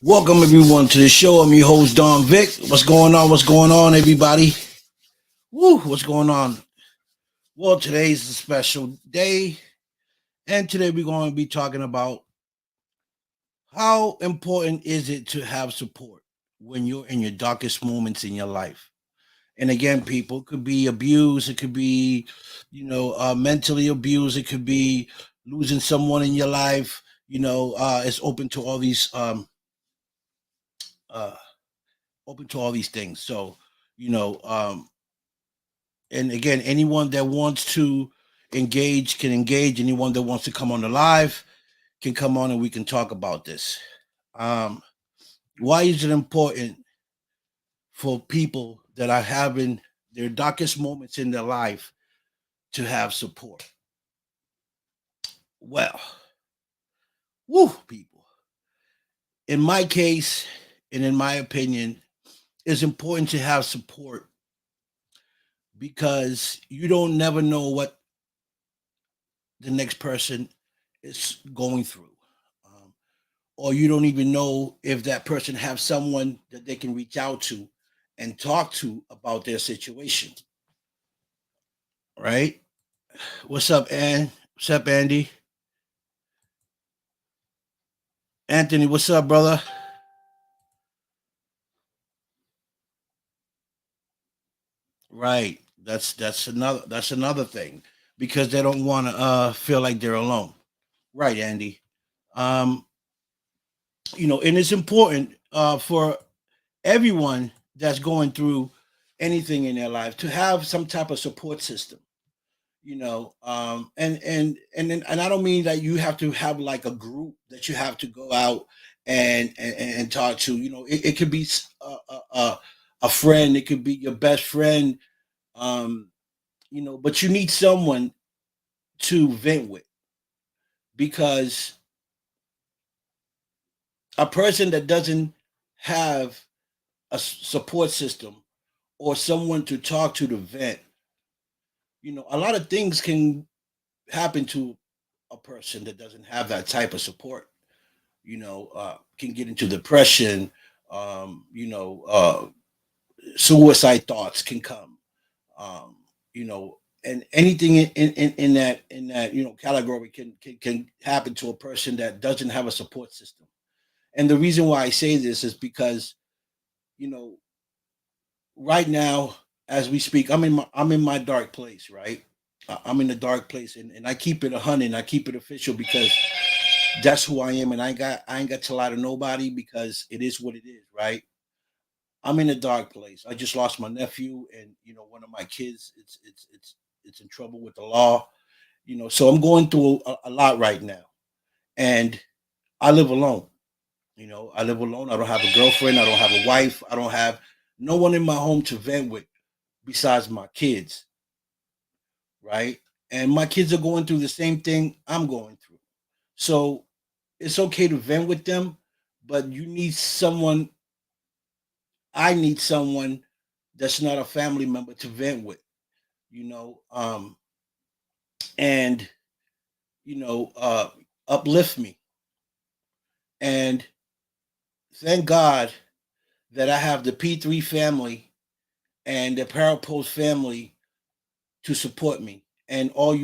Welcome everyone to the show. I'm your host Don Vic. What's going on? What's going on, everybody? Woo! What's going on? Well, today's a special day, and today we're going to be talking about how important is it to have support when you're in your darkest moments in your life. And again, people, it could be abuse, it could be, mentally abused, it could be losing someone in your life. It's uh, open to all these things. So, you know, um, and again, anyone that wants to engage can engage. Anyone that wants to come on the live can come on and we can talk about this. Um, why is it important for people that are having their darkest moments in their life to have support? Well, woo, people. In my case, and in my opinion, it's important to have support because you don't never know what the next person is going through. Um, or you don't even know if that person have someone that they can reach out to and talk to about their situation, right? What's up, Ann? What's up, Andy? Anthony, what's up, brother? Right. That's another thing because they don't want to feel like they're alone. Right, Andy. Um, and it's important for everyone that's going through anything in their life to have some type of support system. And I don't mean that you have to have like a group that you have to go out and talk to. It could be a friend, it could be your best friend. um but you need someone to vent with, because a person that doesn't have a support system or someone to talk to vent, a lot of things can happen to a person that doesn't have that type of support. Can get into depression. Suicide thoughts can come. And anything in that category can happen to a person that doesn't have a support system. And the reason why I say this is because you know right now, as we speak, I'm in my dark place, right? I'm in a dark place, and I keep it 100. I keep it official because that's who I am, and I ain't got to lie to nobody because it is what it is, right? I'm in a dark place. I just lost my nephew, and one of my kids. It's in trouble with the law. So I'm going through a lot right now, and I live alone. I live alone. I don't have a girlfriend. I don't have a wife. I don't have no one in my home to vent with besides my kids, right? And my kids are going through the same thing I'm going through. So it's okay to vent with them, but you need someone. I need someone that's not a family member to vent with, you know, um, and you know, uh, uplift me. And thank God that I have the P3 family and the Parapost family to support me, and all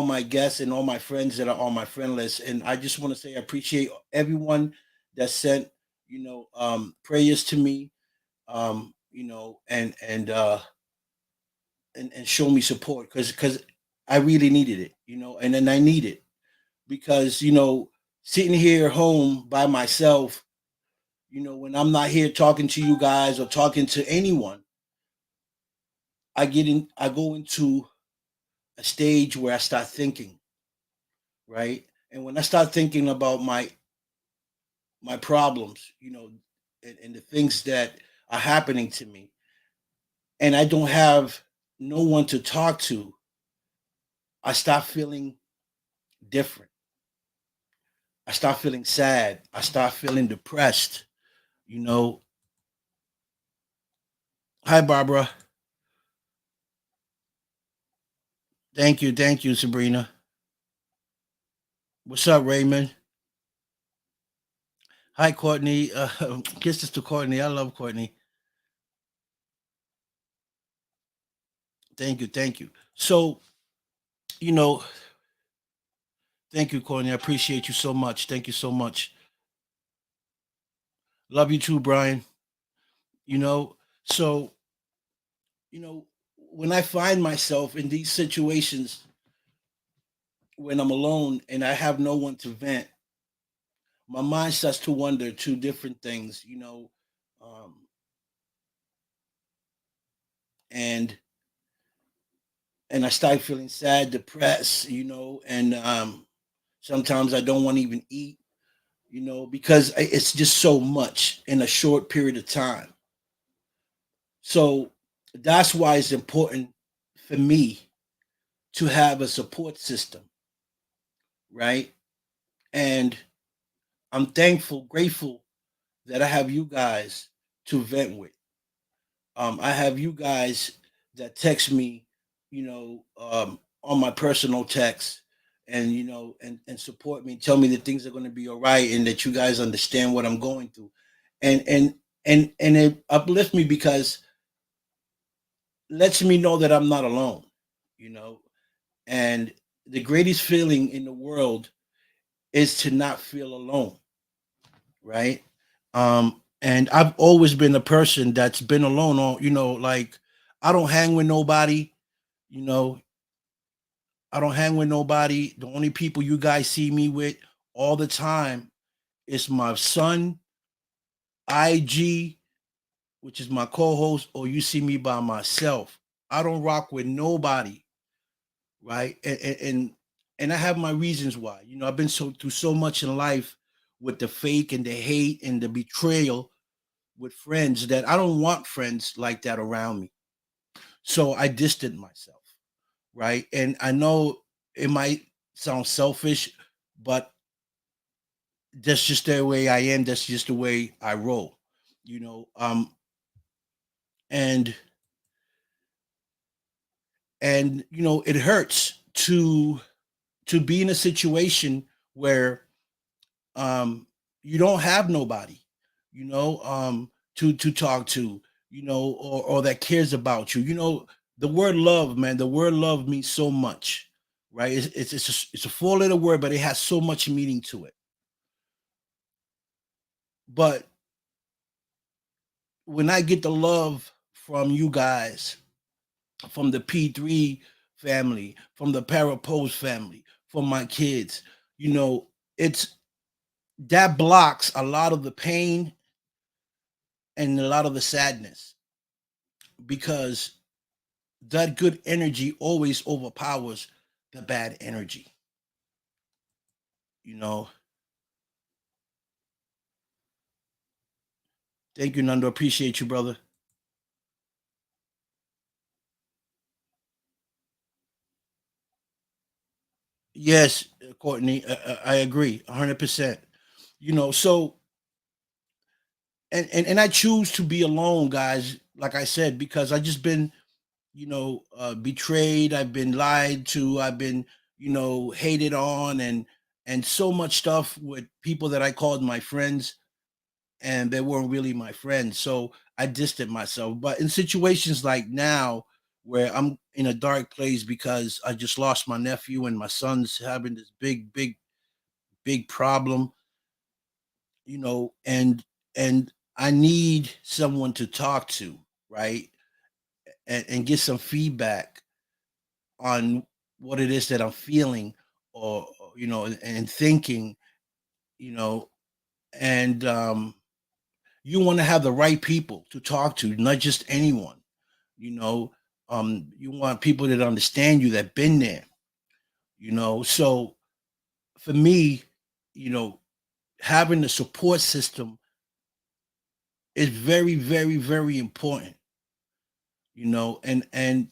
my guests and all my friends that are on my friend list. And I just want to say I appreciate everyone that sent prayers to me, and show me support because I really needed it, and then I need it because sitting here home by myself, when I'm not here talking to you guys or talking to anyone, I go into a stage where I start thinking, right? And when I start thinking about my problems, and the things that are happening to me, and I don't have no one to talk to, I start feeling different. I start feeling sad. I start feeling depressed. You know. Hi, Barbara. Thank you, Sabrina. What's up, Raymond? Hi, Courtney. Kisses to Courtney. I love Courtney. Thank you, thank you. So, you know, thank you, Courtney. I appreciate you so much. Thank you so much. Love you too, Brian. You know, so you know, when I find myself in these situations when I'm alone and I have no one to vent, my mind starts to wonder two different things. Um, and and I start feeling sad, depressed. And sometimes I don't want to even eat. Because it's just so much in a short period of time. So that's why it's important for me to have a support system, right? And I'm thankful, grateful that I have you guys to vent with. I have you guys that text me, on my personal text, and and support me, tell me that things are going to be all right, and that you guys understand what I'm going through, and it uplifts me because lets me know that I'm not alone, you know. And the greatest feeling in the world is to not feel alone, right? And I've always been a person that's been alone. All like I don't hang with nobody. You know, I don't hang with nobody. The only people you guys see me with all the time is my son, IG, which is my co-host, or you see me by myself. I don't rock with nobody, right? And I have my reasons why. I've been through so much in life with the fake and the hate and the betrayal with friends that I don't want friends like that around me. So I distant myself, right? And I know it might sound selfish, but that's just the way I am. That's just the way I roll, you know. And it hurts to be in a situation where um you don't have nobody, to talk to, or that cares about you. The word love, man, the word love means so much, right? It's a four-letter word, but it has so much meaning to it. But when I get the love from you guys, from the P3 family, from the Parapose family, from my kids, it's that blocks a lot of the pain and a lot of the sadness, because that good energy always overpowers the bad energy. You know. Thank you, Nando. Appreciate you, brother. Yes, Courtney, I agree 100%. So and I choose to be alone, guys. Like I said, because I just been betrayed. I've been lied to. I've been hated on, and so much stuff with people that I called my friends, and they weren't really my friends. So I distant myself. But in situations like now, where I'm in a dark place because I just lost my nephew and my son's having this big, big, big problem, and I need someone to talk to, right? And get some feedback on what it is that I'm feeling, or and thinking, you know, and you want to have the right people to talk to, not just anyone. You know, you want people that understand you, that been there. So for me, you know, having a support system is very, very, very important. And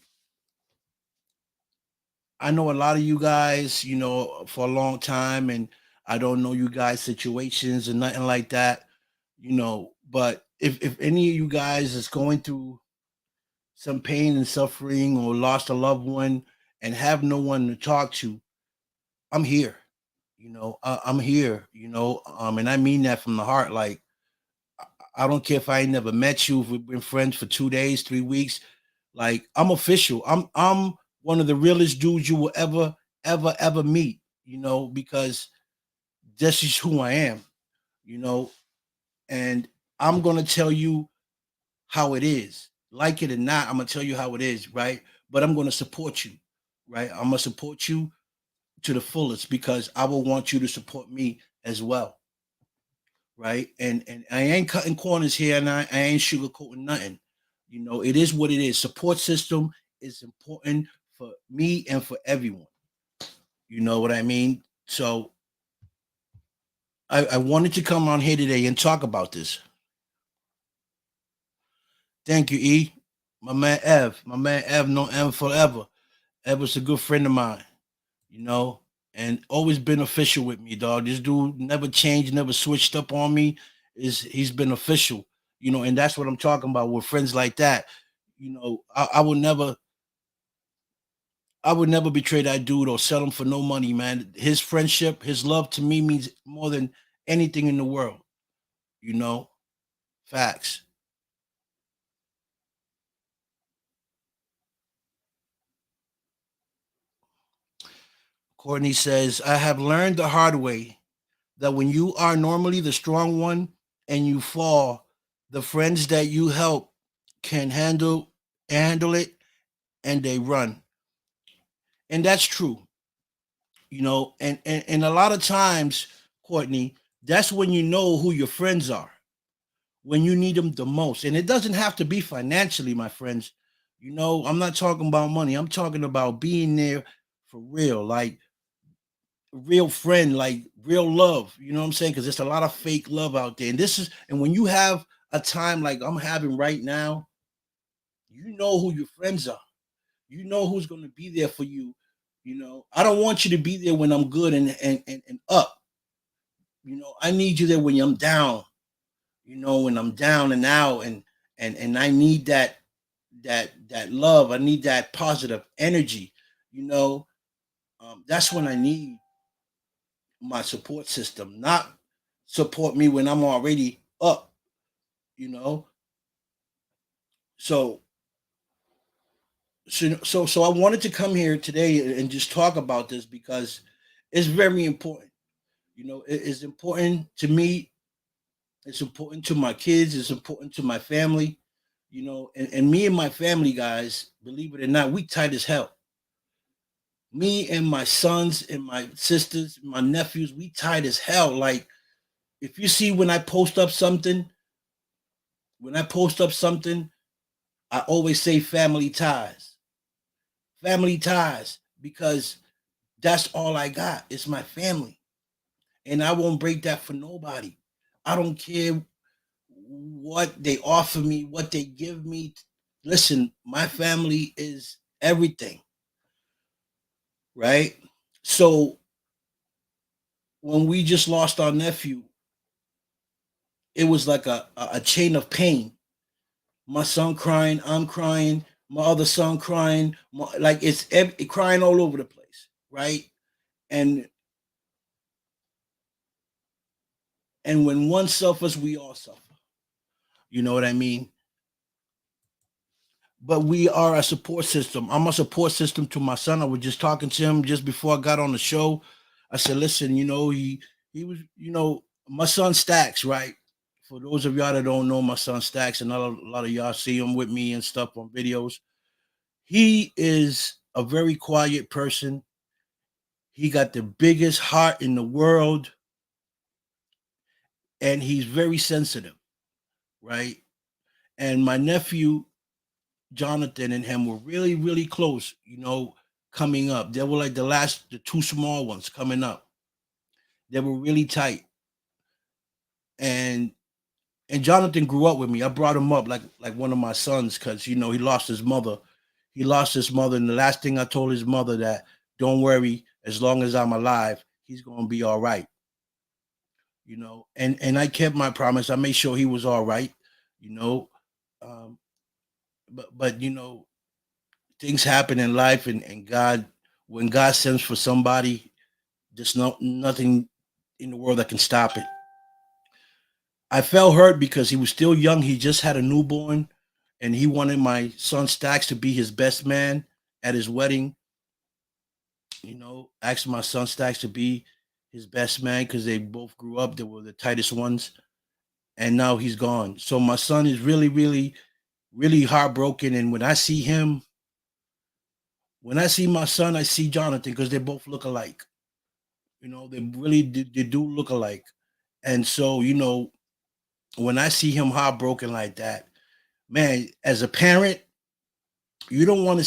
I know a lot of you guys, for a long time, and I don't know you guys' situations and nothing like that, But if any of you guys is going through some pain and suffering, or lost a loved one and have no one to talk to, I'm here. I'm here. and I mean that from the heart. Like, I don't care if I ain't never met you, if we've been friends for 2 days, 3 weeks. Like, I'm official. I'm one of the realest dudes you will ever meet, because this is who I am, you know, and I'm gonna tell you how it is. Like it or not, I'm gonna tell you how it is, right? But I'm gonna support you, right? I'm gonna support you to the fullest because I will want you to support me as well, right? And I ain't cutting corners here, and I ain't sugarcoating nothing. It is what it is. Support system is important for me and for everyone. You know what I mean? So I wanted to come on here today and talk about this. Thank you, E. My man Ev, no M forever. Ev was a good friend of mine, you know, and always been official with me, dog. This dude never changed, never switched up on me. He's been official, and that's what I'm talking about with friends like that. I would never betray that dude or sell him for no money, man. His friendship, his love to me means more than anything in the world, you know. Facts. Courtney says, I have learned the hard way that when you are normally the strong one and you fall, the friends that you help can handle it and they run. And that's true, and a lot of times, Courtney, that's when you know who your friends are, when you need them the most. And it doesn't have to be financially, my friends. I'm not talking about money. I'm talking about being there for real, like real friend, like real love. You know what I'm saying? Because there's a lot of fake love out there. And when you have a time like I'm having right now, you know who your friends are. You know who's going to be there for you. I don't want you to be there when I'm good and up. I need you there when I'm down. When I'm down and out, and I need that love. I need that positive energy. You know, that's when I need my support system, not support me when I'm already up. You know, so so I wanted to come here today and just talk about this because it's very important. It's important to me. It's important to my kids. It's important to my family. And me and my family, guys, believe it or not, we tight as hell. Me and my sons and my sisters, my nephews, we tight as hell. Like, if you see when I post up something, I always say family ties, because that's all I got. It's my family, and I won't break that for nobody. I don't care what they offer me, what they give me. Listen, my family is everything, right? So when we just lost our nephew, it was like a chain of pain. My son crying, I'm crying, my other son crying, like crying all over the place, right? And and when one suffers, we all suffer. You know what I mean? But we are a support system. I'm a support system to my son. I was just talking to him just before I got on the show. I said, listen, he was, my son Stacks, right? For those of y'all that don't know my son Stacks, and a lot of y'all see him with me and stuff on videos. He is a very quiet person. He got the biggest heart in the world, and he's very sensitive, right? And my nephew Jonathan and him were really, really close, coming up. They were like the two small ones coming up. They were really tight. And Jonathan grew up with me. I brought him up like one of my sons because he lost his mother. He lost his mother, and the last thing I told his mother that don't worry, as long as I'm alive, he's gonna be all right. And I kept my promise. I made sure he was all right, you know. Um, but things happen in life, and God, when God sends for somebody, there's nothing in the world that can stop it. I felt hurt because he was still young. He just had a newborn, and he wanted my son Stacks to be his best man at his wedding. Asked my son Stacks to be his best man because they both grew up. They were the tightest ones, and now he's gone. So my son is really, really, really heartbroken. And when I see my son, I see Jonathan because they both look alike. They really they do look alike. And so, when I see him heartbroken like that, man, as a parent, you never want to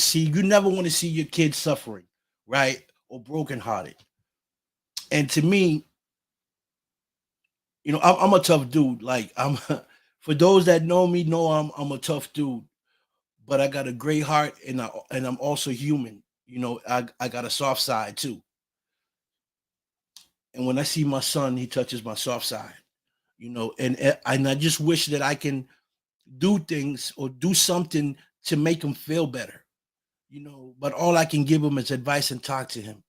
see your kid suffering, right? Or brokenhearted. And to me, I'm a tough dude. Like I'm for those that know me know I'm a tough dude, but I got a great heart and I'm also human. I got a soft side too. And when I see my son, he touches my soft side. And I just wish that I can do things or do something to make him feel better. But all I can give him is advice and talk to him.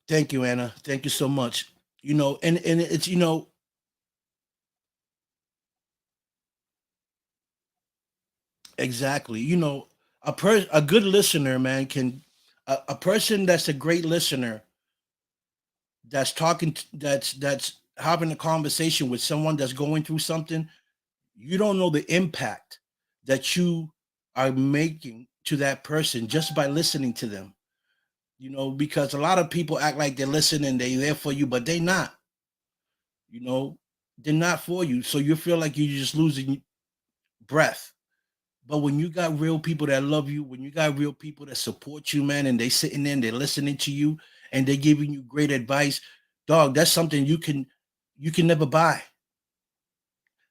Thank you, Anna. Thank you so much. And it's exactly. A good listener, man, can a person that's a great listener, that's that's having a conversation with someone that's going through something. You don't know the impact that you are making to that person just by listening to them. Because a lot of people act like they're listening, they're there for you, but they not. You know, they're not for you. So you feel like you're just losing breath. But when you got real people that love you, when you got real people that support you, man, and they sitting there and they're listening to you and they're giving you great advice, dog, that's something you can never buy.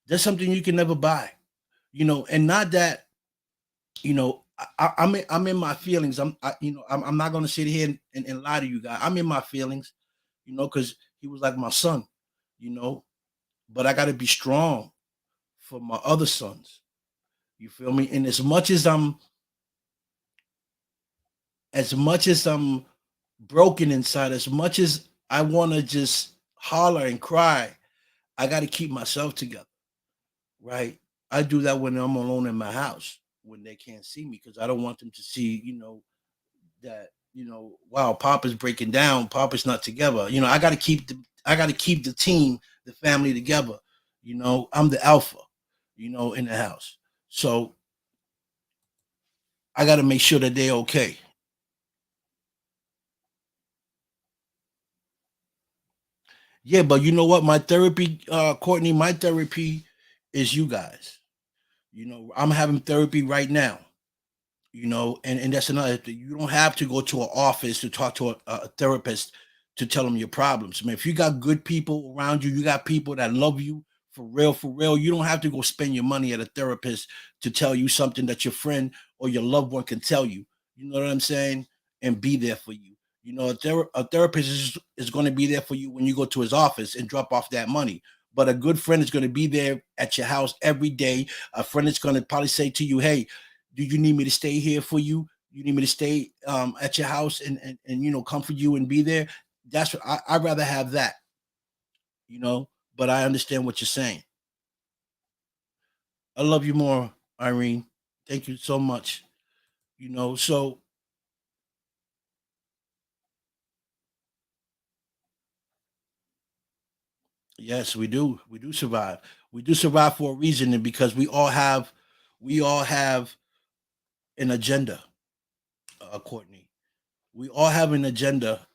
That's something you can never buy. And not that, I'm in my feelings. I'm not gonna sit here and lie to you guys. I'm in my feelings, because he was like my son, you know, but I gotta be strong for my other sons. You feel me? And as much as I'm broken inside, as much as I want to just holler and cry, I got to keep myself together, right? I do that when I'm alone in my house when they can't see me because I don't want them to see, that wow, Papa's breaking down, Papa's not together. I got to keep the team, the family together. I'm the alpha, in the house, so I got to make sure that they're okay. Yeah, but you know what? My therapy, Courtney, my therapy is you guys. I'm having therapy right now. And that's another thing. You don't have to go to an office to talk to a therapist to tell them your problems. I mean, if you got good people around you, you got people that love you for real, you don't have to go spend your money at a therapist to tell you something that your friend or your loved one can tell you. You know what I'm saying? And be there for you. A therapist is going to be there for you when you go to his office and drop off that money. But a good friend is going to be there at your house every day. A friend is going to probably say to you, hey, do you need me to stay here for you? You need me to stay at your house and comfort you and be there? That's what I'd rather have that, you know. But I understand what you're saying. I love you more, Irene. Thank you so much. So yes, we do. We do survive. We do survive for a reason, and because we all have an agenda, Courtney. We all have an agenda.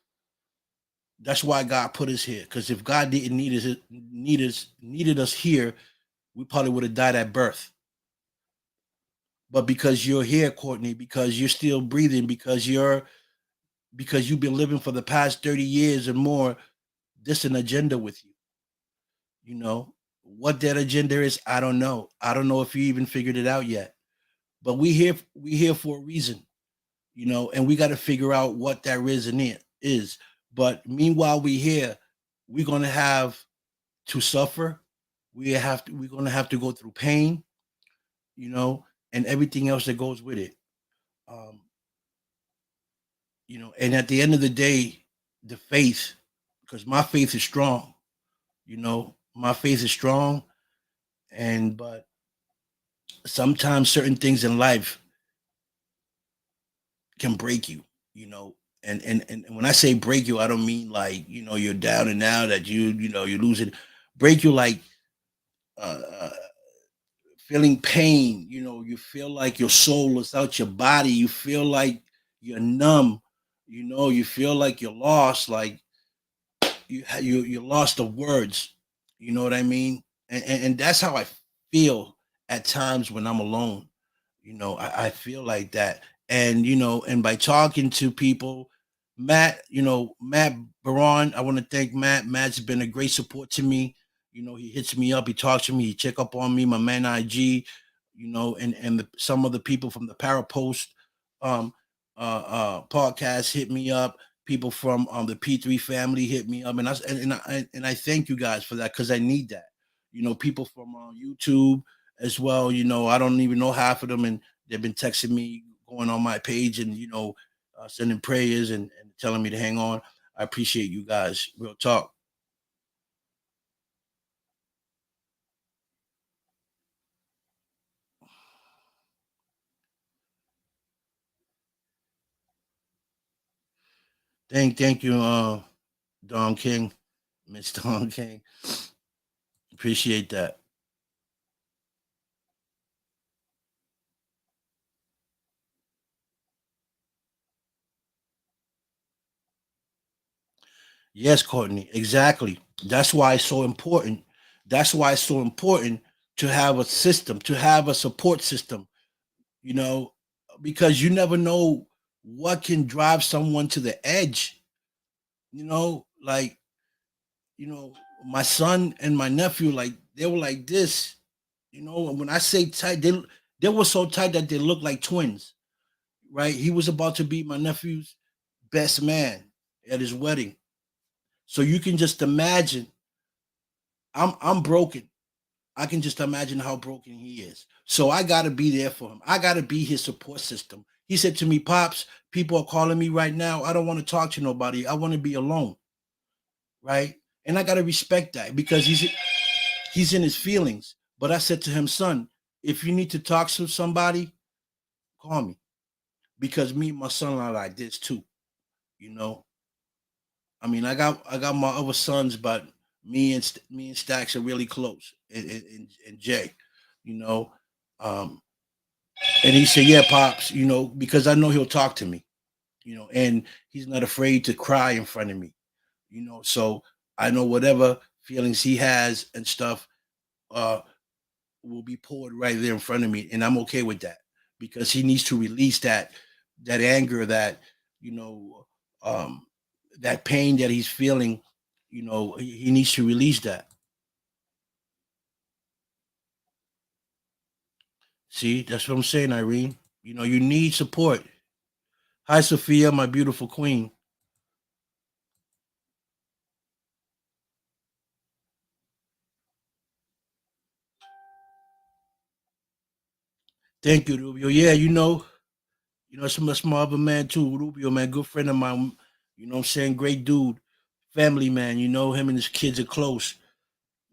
That's why God put us here. Because if God didn't needed us here, we probably would have died at birth. But because you're here, Courtney, because you're still breathing, because you've been living for the past 30 years and more, this an agenda with you. You know what that agenda is, I don't know. I don't know if you even figured it out yet. But we here for a reason, and we got to figure out what that reason is. But meanwhile, we here, we're gonna have to suffer. We're gonna have to go through pain. you know, and everything else that goes with it. Um, and at the end of the day, the faith, because my faith is strong, my faith is strong, and but sometimes certain things in life can break you, you know. And when I say break you, I don't mean like, you're down and out that you're losing. Break you like uh, uh feeling pain, you feel like your soul is out your body, you feel like you're numb, you feel like you're lost, like you lost the words, you know what I mean? And that's how I feel at times when I'm alone. I feel like that. And and by talking to people, Matt Baron, I want to thank Matt. Matt's been a great support to me. He hits me up, he talks to me, he check up on me, my man IG, and some of the people from the Parapost um podcast hit me up. People from the P3 family hit me up, and I thank you guys for that, because I need that. People from YouTube as well. I don't even know half of them, and they've been texting me, going on my page, and sending prayers and telling me to hang on. I appreciate you guys. Real talk. Thank you, Don King, Miss Don King. Appreciate that. Yes, Courtney, exactly. That's why it's so important. That's why it's so important to have a system, to have a support system, you know, because you never know what can drive someone to the edge, like, you know, my son and my nephew, like, they were like this, and when I say tight, they were so tight that they looked like twins, right? He was about to be my nephew's best man at his wedding. So you can just imagine, I'm broken. I can just imagine how broken he is. So I got to be there for him. I got to be his support system. He said to me, "Pops, people are calling me right now. I don't want to talk to nobody. I want to be alone." Right? And I got to respect that, because he's in his feelings. But I said to him, "Son, if you need to talk to somebody, call me, because me and my son are like this too, you know. I mean, I got my other sons, but me and Stacks are really close, and Jay, you know. Um, and he said, "Yeah, pops," because I know he'll talk to me, and he's not afraid to cry in front of me, So I know whatever feelings he has and stuff uh, will be poured right there in front of me, and I'm okay with that, because he needs to release that anger, you know, um, that pain that he's feeling. He needs to release that. See, that's what I'm saying, Irene. You need support. Hi, Sophia, my beautiful queen. Thank you, Rubio. Yeah, that's my other man too, Rubio, man, good friend of mine. What I'm saying, great dude, family man. Him and his kids are close.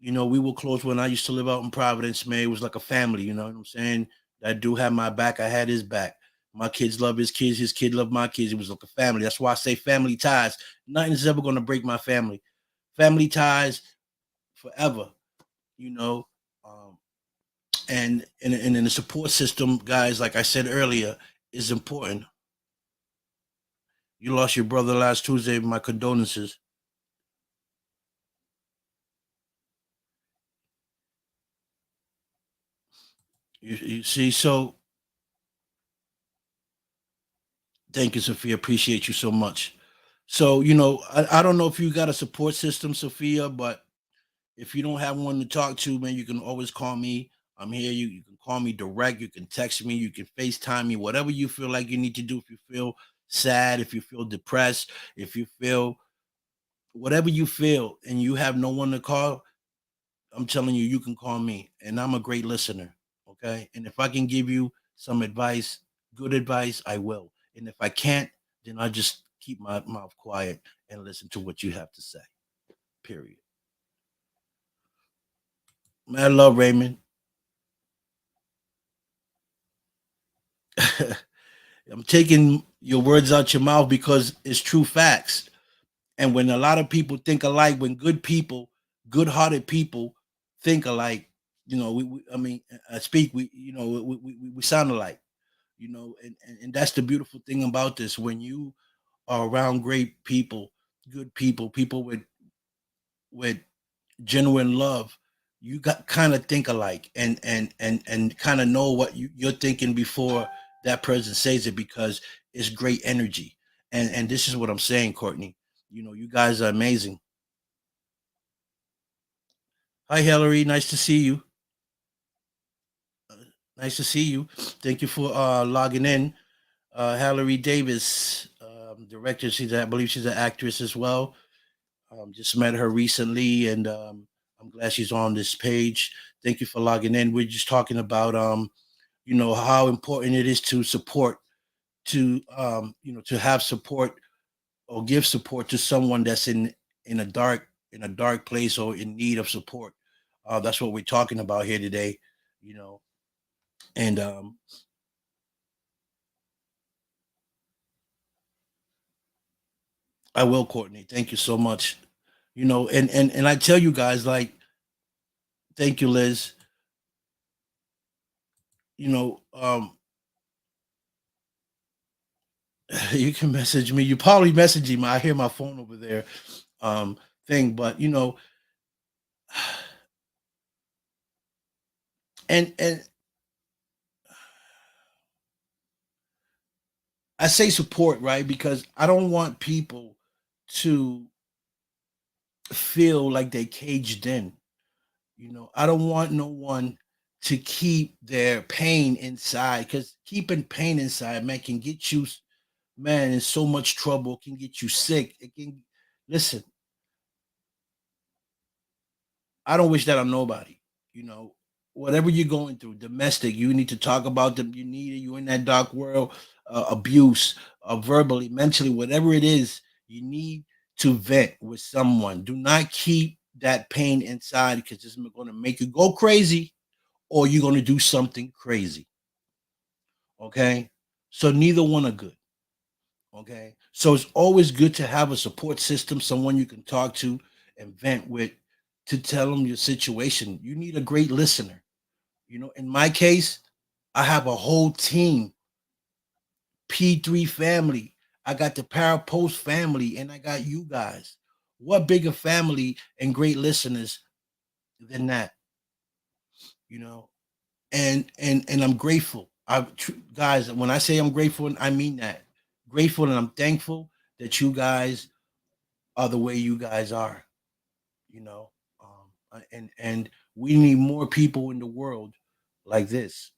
We were close when I used to live out in Providence, man. It was like a family, you know what I'm saying? That dude had my back, I had his back. My kids love his kid loved my kids. It was like a family. That's why I say family ties. Nothing's ever gonna break my family. Family ties forever, you know. Um, and in the support system, guys, like I said earlier, is important. You lost your brother last Tuesday. My condolences. You see, so thank you, Sophia. Appreciate you so much. So, I don't know if you got a support system, Sophia, but if you don't have one to talk to, man, you can always call me. I'm here. You can call me direct. You can text me. You can FaceTime me. Whatever you feel like you need to do. If you feel sad, if you feel depressed, if you feel whatever you feel, and you have no one to call, I'm telling you, you can call me, and I'm a great listener. Okay. And if I can give you some advice, good advice, I will. And if I can't, then I just keep my mouth quiet and listen to what you have to say. Period. Man, love, Raymond. I'm taking your words out your mouth because it's true facts. And when a lot of people think alike, when good people, good-hearted people think alike, I mean, I speak, we sound alike, and that's the beautiful thing about this. When you are around great people, good people, people with genuine love, you got kind of think alike and kind of know what you're thinking before that person says it, because it's great energy. And this is what I'm saying, Courtney. You guys are amazing. Hi, Hillary. Nice to see you. Uh, Nice to see you. Thank you for logging in. Hillary Davis, director. I believe she's an actress as well. Just met her recently, and I'm glad she's on this page. Thank you for logging in. We're just talking about how important it is to support, to have support or give support to someone that's in a dark place or in need of support. That's what we're talking about here today. You know, and I will, Courtney. Thank you so much. And I tell you guys, like, thank you, Liz. You know, you can message me. You probably messaging me. I hear my phone over there, thing. But and I say support, right? Because I don't want people to feel like they caged in. I don't want no one to keep their pain inside, because keeping pain inside, man, can get you, man, in so much trouble. Can get you sick. It can. Listen, I don't wish that on nobody. You know, whatever you're going through, domestic, you need to talk about them. You need it. You in that dark world, abuse, verbally, mentally, whatever it is, you need to vent with someone. Do not keep that pain inside, because it's going to make you go crazy, or you're going to do something crazy. Okay, so neither one are good. Okay, so it's always good to have a support system, someone you can talk to and vent with, to tell them your situation. You need a great listener. In my case, I have a whole team, P3 family. I got the Parapost family, and I got you guys. What bigger family and great listeners than that? You know, and I'm grateful. Guys, when I say I'm grateful, I mean that. Grateful, and I'm thankful that you guys are the way you guys are. You know, and we need more people in the world like this,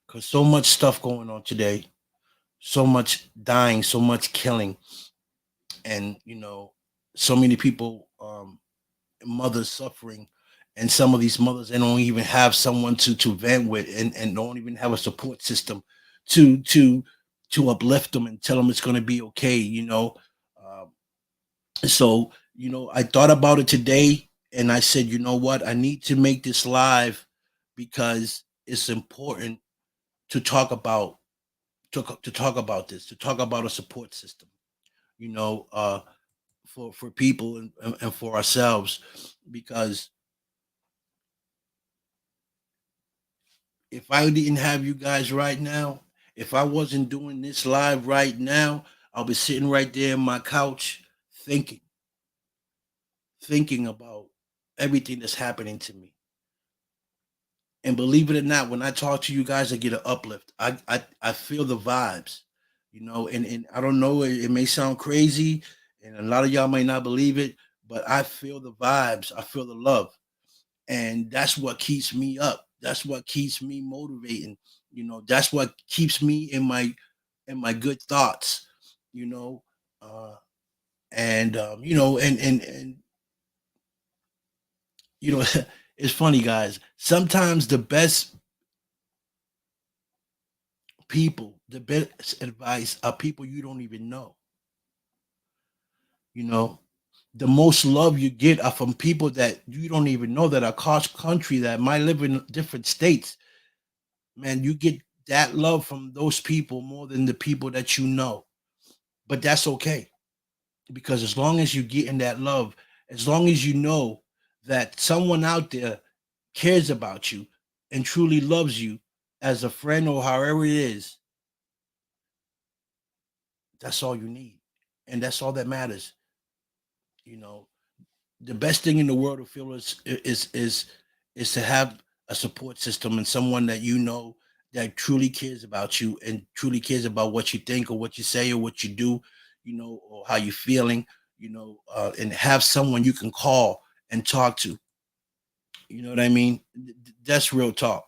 because so much stuff going on today, so much dying, so much killing, and so many people, mothers suffering, and some of these mothers, they don't even have someone to vent with, and don't even have a support system to to to uplift them and tell them it's going to be okay. Um, so I thought about it today, and I said, you know what, I need to make this live, because it's important to talk about, to talk about this, to talk about a support system, you know uh for people, and for ourselves, because if I didn't have you guys right now, if I wasn't doing this live right now, I'll be sitting right there on my couch, thinking thinking about everything that's happening to me. And believe it or not, when I talk to you guys, I get an uplift. I feel the vibes, and I don't know, it may sound crazy, and a lot of y'all might not believe it, but I feel the vibes, I feel the love. And that's what keeps me up. That's what keeps me motivating. That's what keeps me in my good thoughts, you know. And you know, it's funny, guys. Sometimes the best people, the best advice are people you don't even know. You know, the most love you get are from people that you don't even know that are across country that might live in different states. Man, you get that love from those people more than the people that you know. But that's okay, because as long as you get in that love, as long as you know that someone out there cares about you and truly loves you as a friend or however it is, that's all you need. And that's all that matters. You know, the best thing in the world to feel is to have a support system and someone that you know that truly cares about you and truly cares about what you think or what you say or what you do, or how you're feeling, and have someone you can call and talk to. You know what I mean? That's real talk.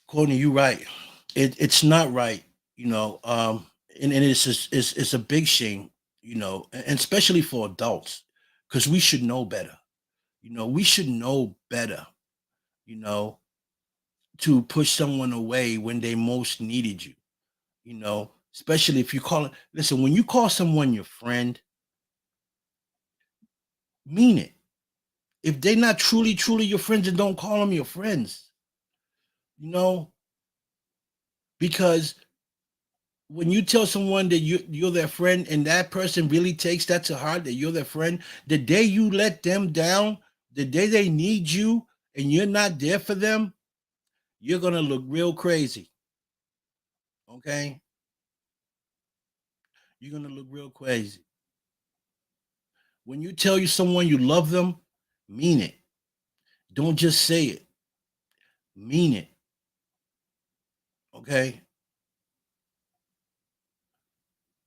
Courtney, you're right. It's not right, and it's a big shame, and especially for adults, because we should know better. We should know better, you know, to push someone away when they most needed you, especially if you call it. Listen, when you call someone your friend, mean it. If they're not truly, truly your friends, then don't call them your friends, you know, because when you tell someone that you're their friend and that person really takes that to heart, that you're their friend, the day you let them down, the day they need you and you're not there for them, you're going to look real crazy. Okay? You're going to look real crazy. When you tell you someone you love them, mean it. Don't just say it. Mean it. Okay?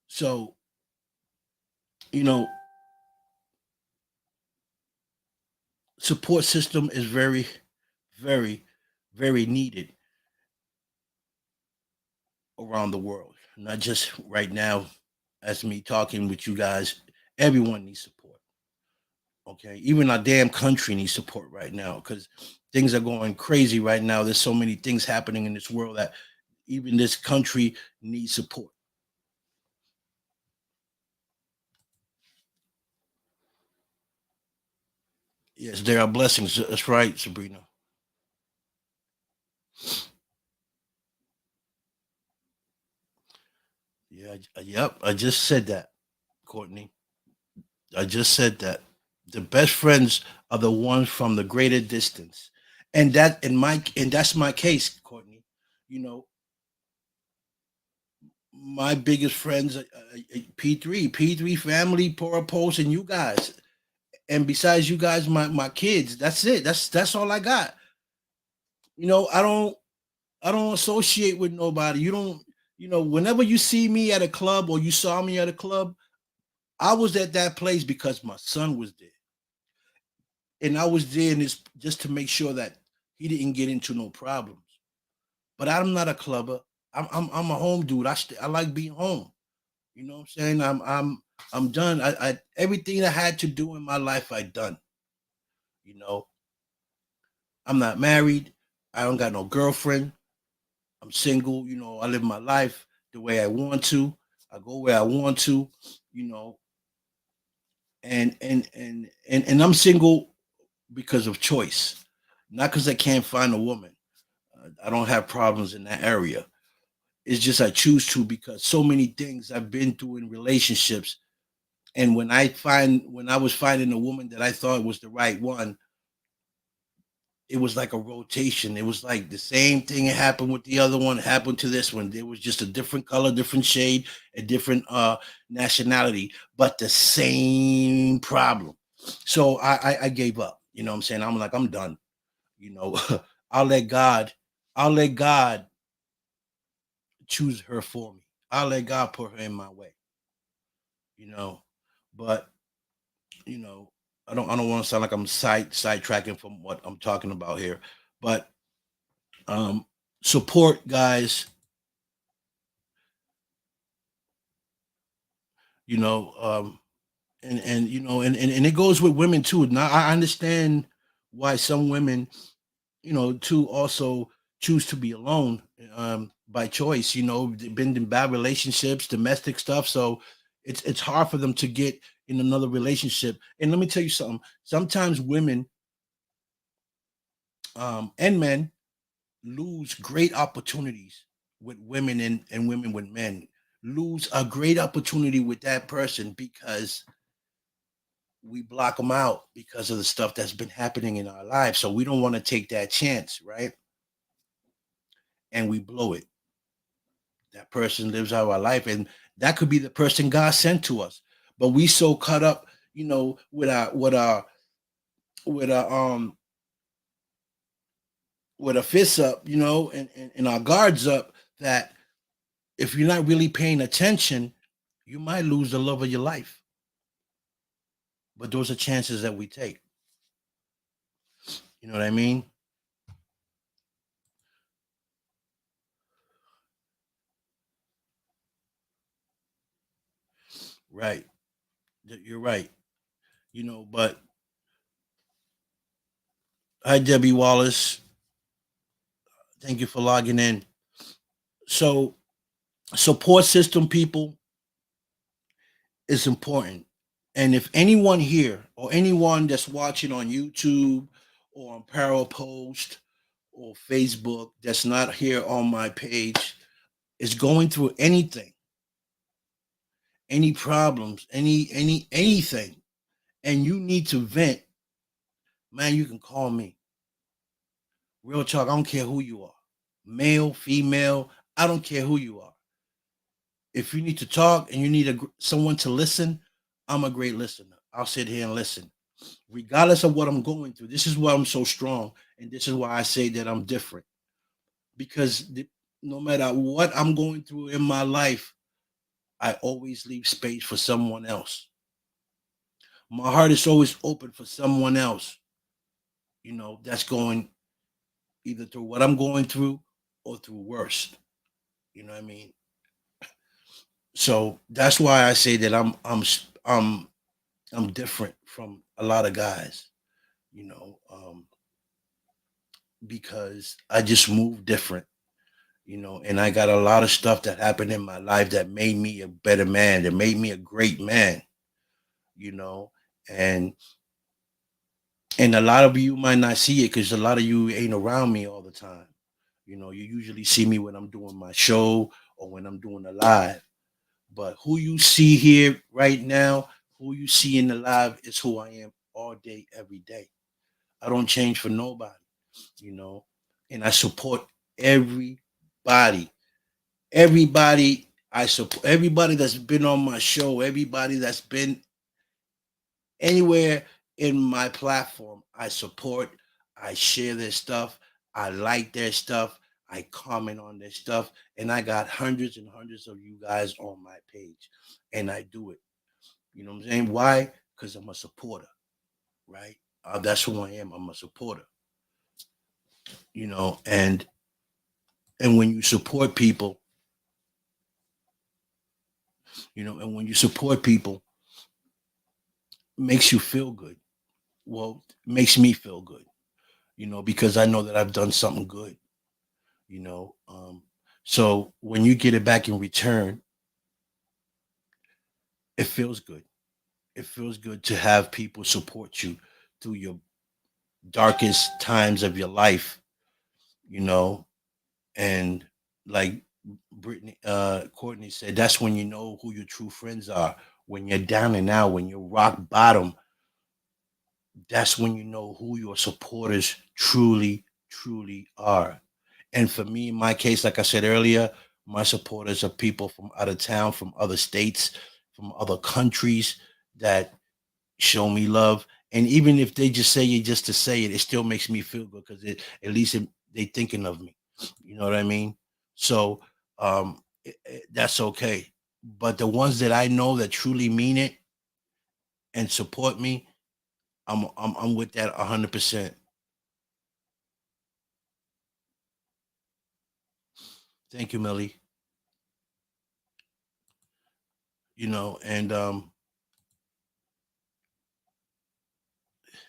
So, you know, support system is very, very, very needed around the world, not just right now as me talking with you guys. Everyone needs support. Okay, even our damn country needs support right now because things are going crazy right now. There's so many things happening in this world that even this country needs support. Yes, there are blessings. That's right, Sabrina. Yeah, yep. I just said that, Courtney. I just said that. The best friends are the ones from the greater distance, and that's my case, Courtney. You know, my biggest friends, P3 family, Pora Post, and you guys. And besides you guys, my kids. That's it. That's all I got. I don't associate with nobody. You don't. Whenever you see me at a club or you saw me at a club, I was at that place because my son was there, and I was there in this just to make sure that he didn't get into no problems. But I'm not a clubber. I'm a home dude. I like being home. You know what I'm saying? I'm done. I everything I had to do in my life I done. You know, I'm not married. I don't got no girlfriend. I'm single. I live my life the way I want to. I go where I want to. You know, and I'm single because of choice, not because I can't find a woman. I don't have problems in that area. It's just I choose to because so many things I've been through in relationships. And when I was finding a woman that I thought was the right one, it was like a rotation. It was like the same thing that happened with the other one happened to this one. There was just a different color, different shade, a different nationality, but the same problem. So I gave up. You know what I'm saying? I'm like, I'm done. You know, I'll let God, I'll let God choose her for me. I'll let God put her in my way. You know, but you know, I don't want to sound like I'm sidetracking from what I'm talking about here, but um, support guys. You know, and it goes with women too. Now I understand why some women, to also choose to be alone, by choice. They've been in bad relationships, domestic stuff, so it's hard for them to get in another relationship. And let me tell you something. Sometimes women, and men, lose great opportunities with women, and women with men lose a great opportunity with that person because we block them out because of the stuff that's been happening in our lives. So we don't want to take that chance, right? And we blow it. That person lives out our life, and that could be the person God sent to us. But we so caught up, with our with our fists up, and our guards up, that if you're not really paying attention, you might lose the love of your life. But those are chances that we take. You know what I mean? Right. You're right. But hi, Debbie Wallace. Thank you for logging in. So, support system, people, is important. And if anyone here or anyone that's watching on YouTube or on Parallel Post or Facebook that's not here on my page is going through anything, any problems, anything, and you need to vent, man, you can call me. Real talk, I don't care who you are. Male, female, I don't care who you are. If you need to talk and you need someone to listen, I'm a great listener. I'll sit here and listen, regardless of what I'm going through. This is why I'm so strong, and this is why I say that I'm different. Because no matter what I'm going through in my life, I always leave space for someone else. My heart is always open for someone else, that's going either through what I'm going through or through worse. You know what I mean? So that's why I say that I'm different from a lot of guys, because I just move different, and I got a lot of stuff that happened in my life that made me a better man, that made me a great man, you know, and a lot of you might not see it because a lot of you ain't around me all the time. You usually see me when I'm doing my show or when I'm doing a live. But who you see here right now, who you see in the live is who I am all day, every day. I don't change for nobody, you know, and I support everybody. Everybody I support, everybody that's been on my show, everybody that's been anywhere in my platform, I support, I share their stuff, I like their stuff, I comment on their stuff, and I got hundreds and hundreds of you guys on my page, and I do it. You know what I'm saying? Why? Because I'm a supporter, right? That's who I am. I'm a supporter, and when you support people, and when you support people, it makes you feel good. Well, it makes me feel good, because I know that I've done something good, you know. So when you get it back in return, it feels good. It feels good to have people support you through your darkest times of your life, you know, and like Brittany, Courtney said, that's when you know who your true friends are. When you're down and out, when you're rock bottom, that's when you know who your supporters truly, truly are. And for me, in my case, like I said earlier, my supporters are people from out of town, from other states, from other countries that show me love. And even if they just say it just to say it, it still makes me feel good because at least they thinking of me. You know what I mean? So that's okay. But the ones that I know that truly mean it and support me, I'm with that 100%. Thank you, Millie. And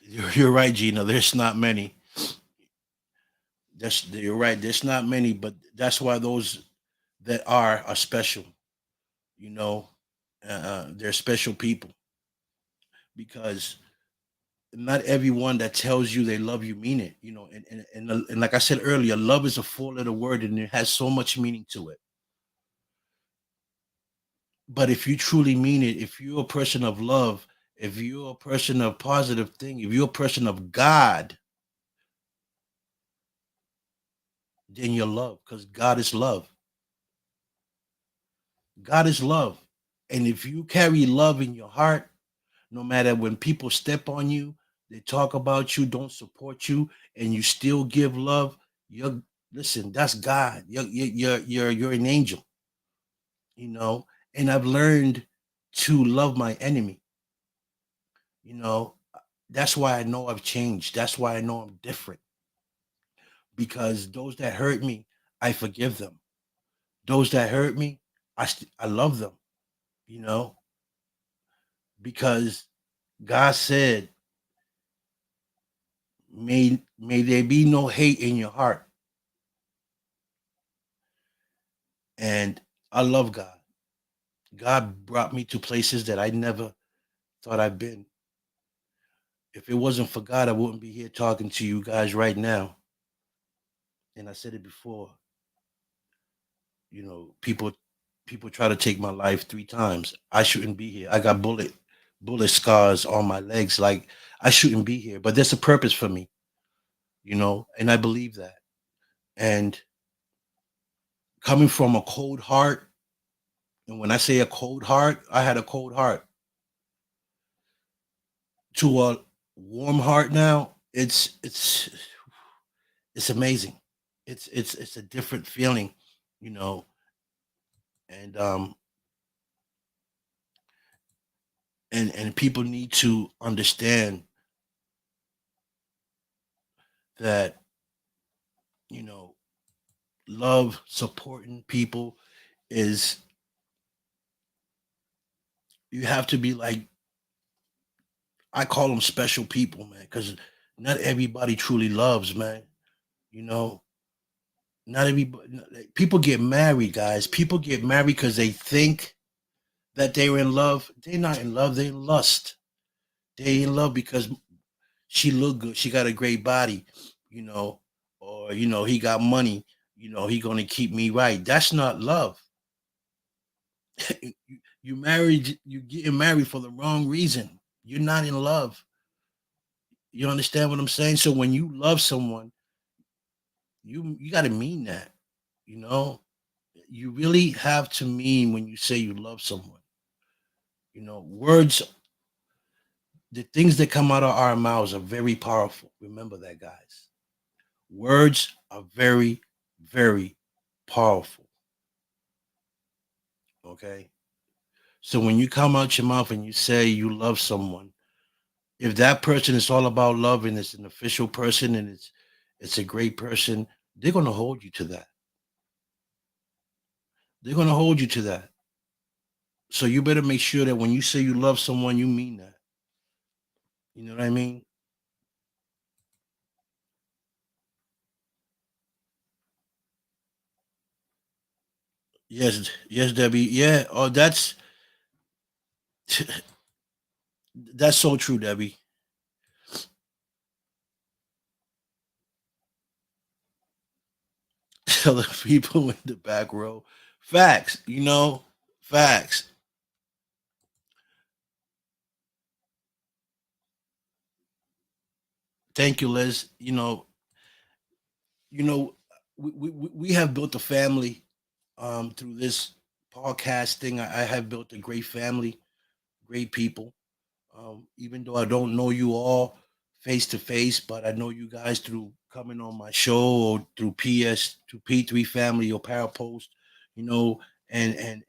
You're right, Gina. There's not many. You're right. There's not many, but that's why those that are special. You know, they're special people because not everyone that tells you they love you mean it. You know, and like I said earlier, love is a four-letter word and it has so much meaning to it. But if you truly mean it, if you're a person of love, if you're a person of positive thing, if you're a person of God, then you're love because God is love. God is love. And if you carry love in your heart, no matter when people step on you, they talk about you, don't support you, and you still give love, you're listen, that's God. You're an angel, you know. And I've learned to love my enemy, you know. That's why I know I've changed. That's why I know I'm different. Because those that hurt me, I forgive them. Those that hurt me, I love them, you know, because God said, may there be no hate in your heart. And I love God. God brought me to places that I never thought I'd been. If it wasn't for God, I wouldn't be here talking to you guys right now. And I said it before, you know, people try to take my life 3 times. I shouldn't be here. I got bullet scars on my legs. Like I shouldn't be here. But there's a purpose for me, you know, and I believe that. And coming from a cold heart, and when I say a cold heart, I had a cold heart to a warm heart now. It's amazing. It's a different feeling, you know, and and people need to understand that, you know, love supporting people is you have to be like I call them special people, man, because not everybody truly loves, man. You know, not everybody. People get married, guys. People get married because they think that they're in love. They're not in love. They're in lust. They in love because she look good. She got a great body, you know, or you know he got money. You know he gonna keep me right. That's not love. You married. You getting married for the wrong reason. You're not in love. You understand what I'm saying? So when you love someone, you got to mean that. You know, you really have to mean when you say you love someone. You know, words, the things that come out of our mouths are very powerful. Remember that, guys. Words are very, very powerful. Okay. So when you come out your mouth and you say you love someone, if that person is all about love and it's an official person and it's a great person, they're gonna hold you to that. They're gonna hold you to that. So you better make sure that when you say you love someone, you mean that. You know what I mean? Yes, yes, Debbie. Yeah. Oh, that's so true, Debbie. Tell the people in the back row. Facts, you know, facts. Thank you, Liz. You know, we have built a family through this podcast thing. I have built a great family, great people. Even though I don't know you all face to face, but I know you guys through coming on my show or through PS to P3 Family or Parapost, you know, and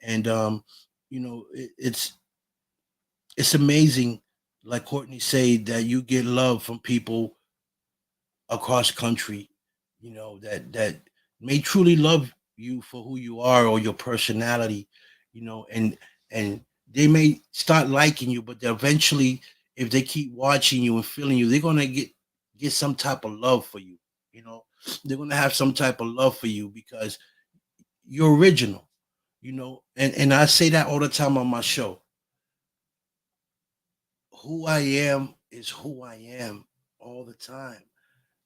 you know, it's amazing, like Courtney said, that you get love from people across country, you know, that may truly love you for who you are or your personality, you know, and they may start liking you, but eventually if they keep watching you and feeling you, they're gonna get some type of love for you. You know, they're gonna have some type of love for you because you're original. You know, and I say that all the time on my show. Who I am is who I am all the time.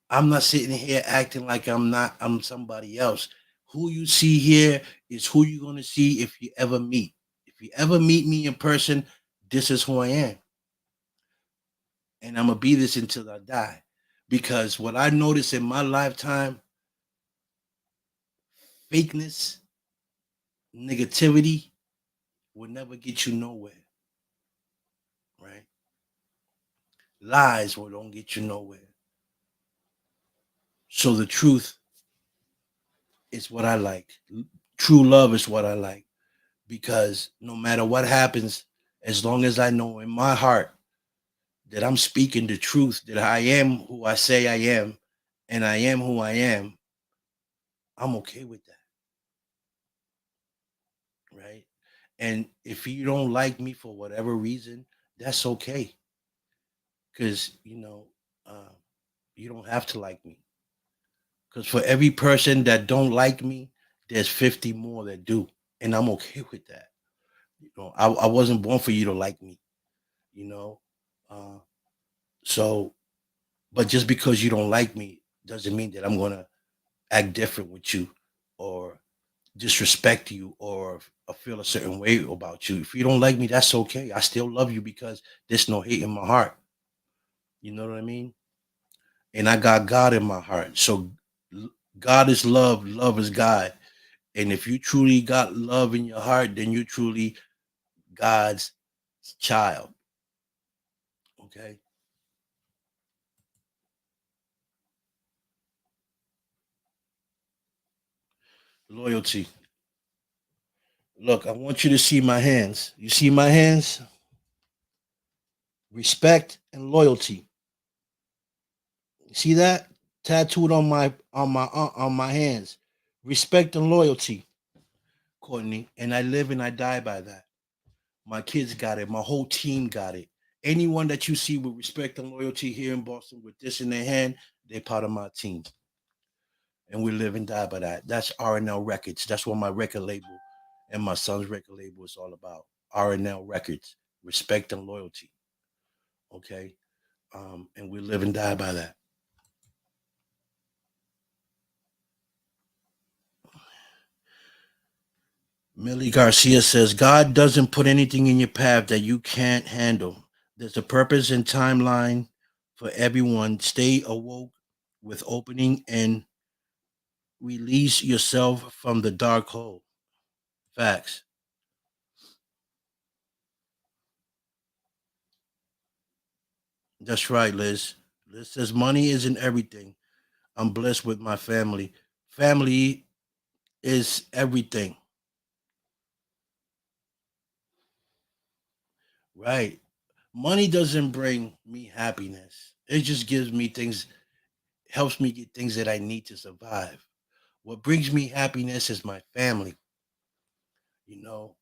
I'm not sitting here acting like I'm somebody else. Who you see here is who you're gonna see if you ever meet. If you ever meet me in person, this is who I am. And I'm gonna be this until I die. Because what I noticed in my lifetime, fakeness, negativity will never get you nowhere, right? Lies will don't get you nowhere. So the truth is what I like. True love is what I like. Because no matter what happens, as long as I know in my heart that I'm speaking the truth, that I am who I say I am, and I am who I am, I'm okay with that, right? And if you don't like me for whatever reason, that's okay, because uh, you don't have to like me. Because for every person that don't like me, there's 50 more that do, and I'm okay with that. I wasn't born for you to like me. You know, uh, so but just because you don't like me doesn't mean that I'm gonna act different with you or disrespect you or feel a certain way about you. If you don't like me, that's okay. I still love you because there's no hate in my heart. You know what I mean? And I got God in my heart. So God is love, love is God. And if you truly got love in your heart, then you truly God's child. Okay? Loyalty. Look, I want you to see my hands. You see my hands? Respect and loyalty. You see that? Tattooed on my hands. Respect and loyalty, Courtney. And I live and I die by that. My kids got it. My whole team got it. Anyone that you see with respect and loyalty here in Boston with this in their hand, they're part of my team. And we live and die by that. That's RNL Records. That's what my record label and my son's record label is all about. RNL Records. Respect and loyalty. Okay. And we live and die by that. Millie Garcia says, God doesn't put anything in your path that you can't handle. There's a purpose and timeline for everyone. Stay awoke with opening and release yourself from the dark hole. Facts. That's right, Liz. Liz says, money isn't everything. I'm blessed with my family. Family is everything, right? Money doesn't bring me happiness. It just gives me things, helps me get things that I need to survive. What brings me happiness is my family, you know,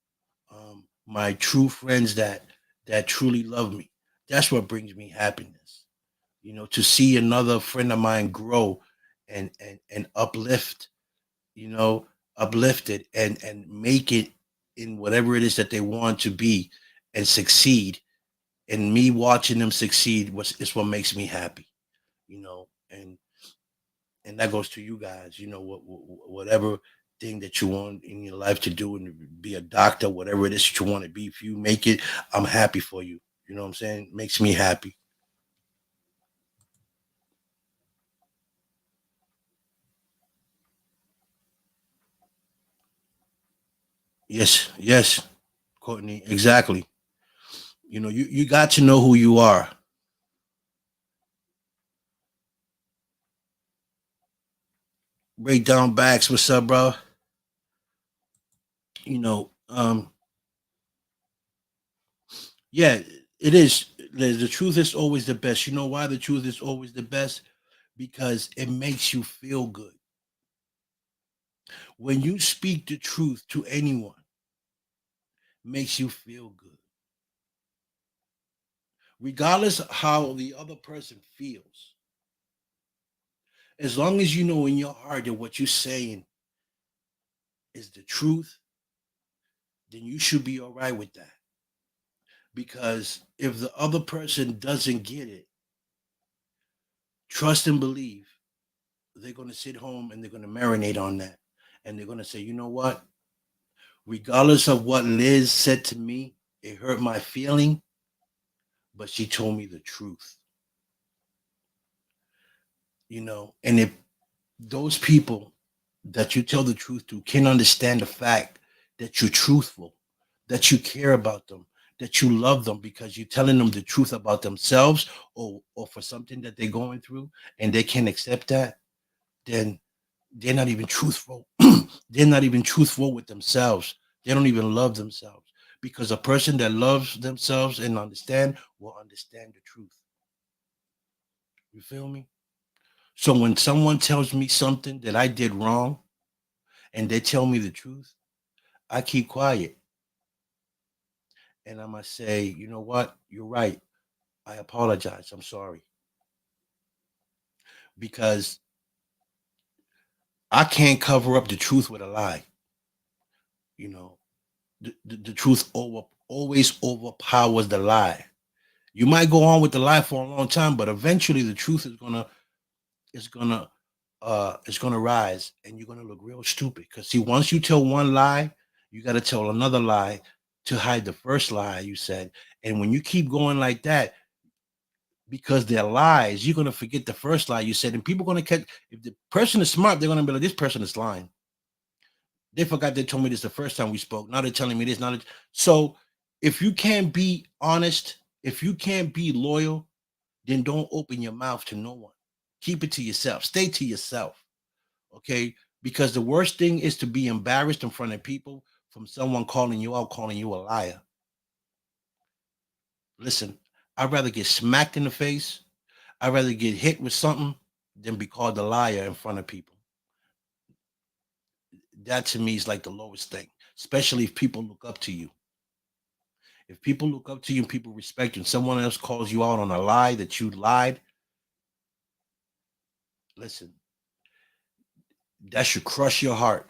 my true friends that truly love me. That's what brings me happiness. To see another friend of mine grow and uplift, you know, uplifted and make it in whatever it is that they want to be and succeed. And me watching them succeed is what makes me happy, and that goes to you guys. Whatever thing that you want in your life to do and be a doctor, whatever it is that you want to be, if you make it, I'm happy for you. You know what I'm saying? It makes me happy. Yes, yes, Courtney, exactly. You got to know who you are. Break down backs. What's up, bro? Yeah, it is. The truth is always the best. You know why the truth is always the best? Because it makes you feel good. When you speak the truth to anyone, makes you feel good. regardless of how the other person feels, as long as you know in your heart that what you're saying is the truth, then you should be all right with that. Because if the other person doesn't get it, trust and believe they're going to sit home and they're going to marinate on that. And they're going to say, you know what? Regardless of what Liz said to me, it hurt my feeling, but she told me the truth. And if those people that you tell the truth to can understand the fact that you're truthful, that you care about them, that you love them because you're telling them the truth about themselves or for something that they're going through, and they can't accept that, then they're not even truthful. They're not even truthful with themselves. They don't even love themselves, because a person that loves themselves and understand will understand the truth. You feel me? So when someone tells me something that I did wrong and they tell me the truth, I keep quiet and I must say, you know what? You're right. I apologize. I'm sorry. Because I can't cover up the truth with a lie. You know, the truth always overpowers the lie. You might go on with the lie for a long time, but eventually the truth is gonna it's gonna rise, and you're gonna look real stupid. Because see, once you tell one lie, you got to tell another lie to hide the first lie you said. And when you keep going like that, because they're lies, you're gonna forget the first lie you said, and people gonna catch. If the person is smart, they're gonna be like, "This person is lying. They forgot they told me this the first time we spoke. Now they're telling me this. So if you can't be honest, if you can't be loyal, then don't open your mouth to no one. Keep it to yourself. Stay to yourself. Okay? Because the worst thing is to be embarrassed in front of people from someone calling you out, calling you a liar. Listen, I'd rather get smacked in the face. I'd rather get hit with something than be called a liar in front of people. That to me is like the lowest thing, especially if people look up to you. If people look up to you and people respect you, and someone else calls you out on a lie that you lied, listen, that should crush your heart.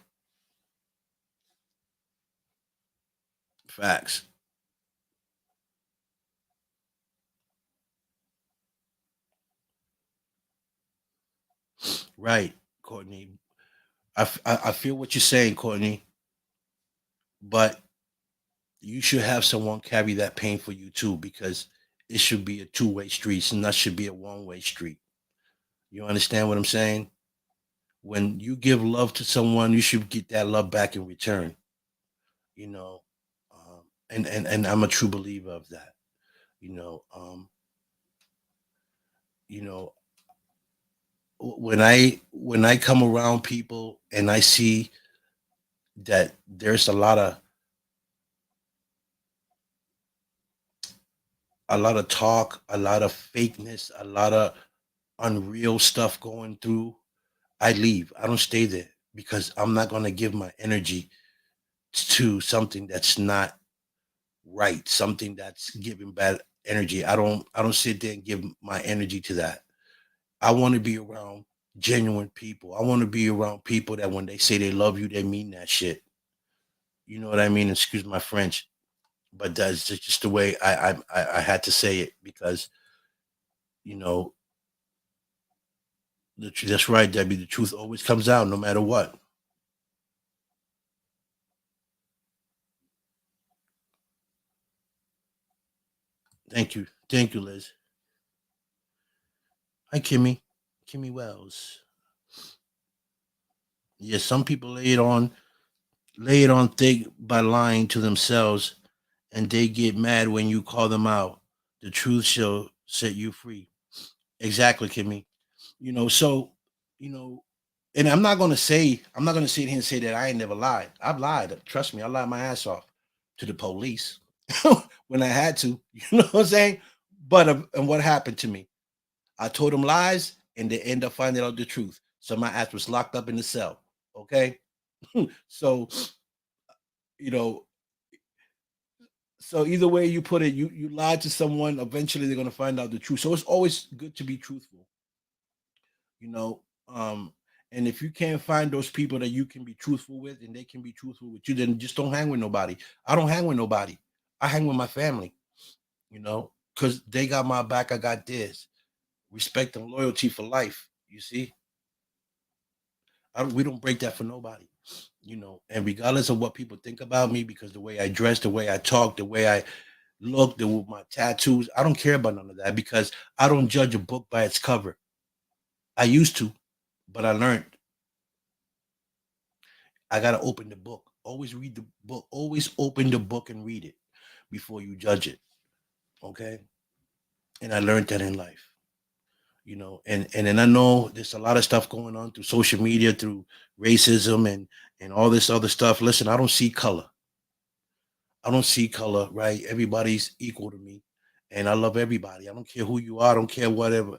Facts. Right, Courtney. I feel what you're saying, Courtney, but you should have someone carry that pain for you too, because it should be a two-way street and that should be a one-way street. You understand what I'm saying? When you give love to someone, you should get that love back in return. You know, and I'm a true believer of that. You know, um, you know, when I come around people and I see that there's a lot of talk, a lot of fakeness, a lot of unreal stuff going through, I leave. I don't stay there because I'm not going to give my energy to something that's not right, something that's giving bad energy. I don't sit there and give my energy to that. I want to be around genuine people. I want to be around people that when they say they love you, they mean that shit. You know what I mean? Excuse my French, but that's just the way I had to say it because you know that's right, Debbie. The truth always comes out, no matter what. Thank you, Liz. Hi, Kimmy Wells. Yes, some people lay it on thick by lying to themselves, and they get mad when you call them out. The truth shall set you free. Exactly, Kimmy. So you know, and I'm not gonna sit here and say that I ain't never lied. I've lied. Trust me, I lied my ass off to the police when I had to. You know what I'm saying? But and what happened to me? I told them lies, and they end up finding out the truth. So my ass was locked up in the cell. Okay, so you know, So either way you put it, you lie to someone, eventually they're gonna find out the truth. So it's always good to be truthful, you know. And if you can't find those people that you can be truthful with and they can be truthful with you, then just don't hang with nobody. I don't hang with nobody. I hang with my family, because they got my back, I got theirs. Respect and loyalty for life. You see, we don't break that for nobody. And regardless of what people think about me, because the way I dress, the way I talk, the way I look, with my tattoos, I don't care about none of that because I don't judge a book by its cover. I used to, but I learned I gotta open the book. Always read the book. Always open the book and read it before you judge it. Okay. And I learned that in life. And then I know there's a lot of stuff going on through social media, through racism and all this other stuff. Listen, I don't see color. I don't see color, right? Everybody's equal to me. And I love everybody. I don't care who you are, I don't care whatever.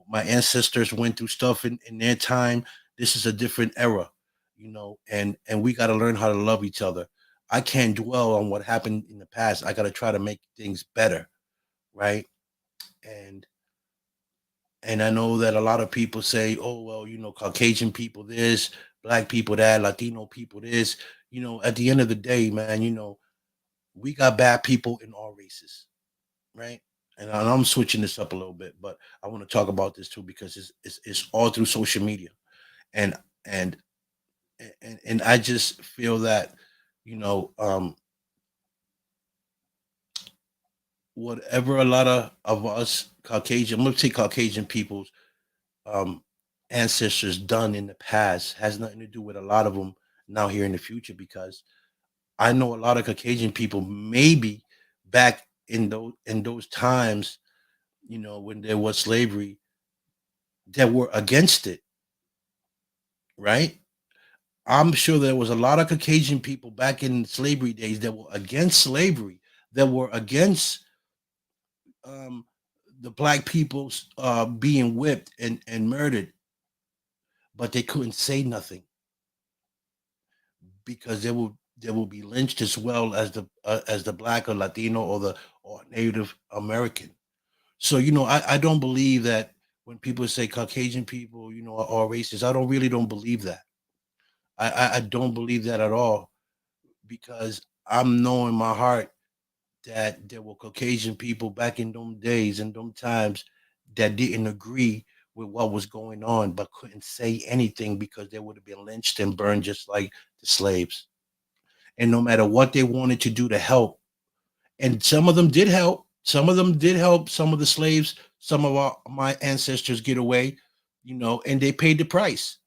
My ancestors went through stuff in their time. This is a different era, and we gotta learn how to love each other. I can't dwell on what happened in the past. I gotta try to make things better, right? And and I know that a lot of people say, oh, well, Caucasian people this, black people that, Latino people this. At the end of the day, man, we got bad people in all races, right? And I'm switching this up a little bit, but I want to talk about this too because it's all through social media, and and and I just feel that, you know, um, whatever a lot of us Caucasian, I'm gonna say Caucasian people's um ancestors done in the past has nothing to do with a lot of them now here in the future because I know a lot of Caucasian people maybe back in those times, when there was slavery, that were against it, right? I'm sure there was a lot of Caucasian people back in slavery days that were against slavery, that were against um, the black people being whipped and murdered, but they couldn't say nothing because they will be lynched as well as the black or Latino or Native American. So I don't believe that when people say Caucasian people, are all racist. I don't believe that. I don't believe that at all because I'm know in my heart that there were Caucasian people back in them days and them times that didn't agree with what was going on, but couldn't say anything because they would have been lynched and burned just like the slaves. And no matter what they wanted to do to help, and some of them did help. Some of them did help some of the slaves, some of my ancestors get away, and they paid the price.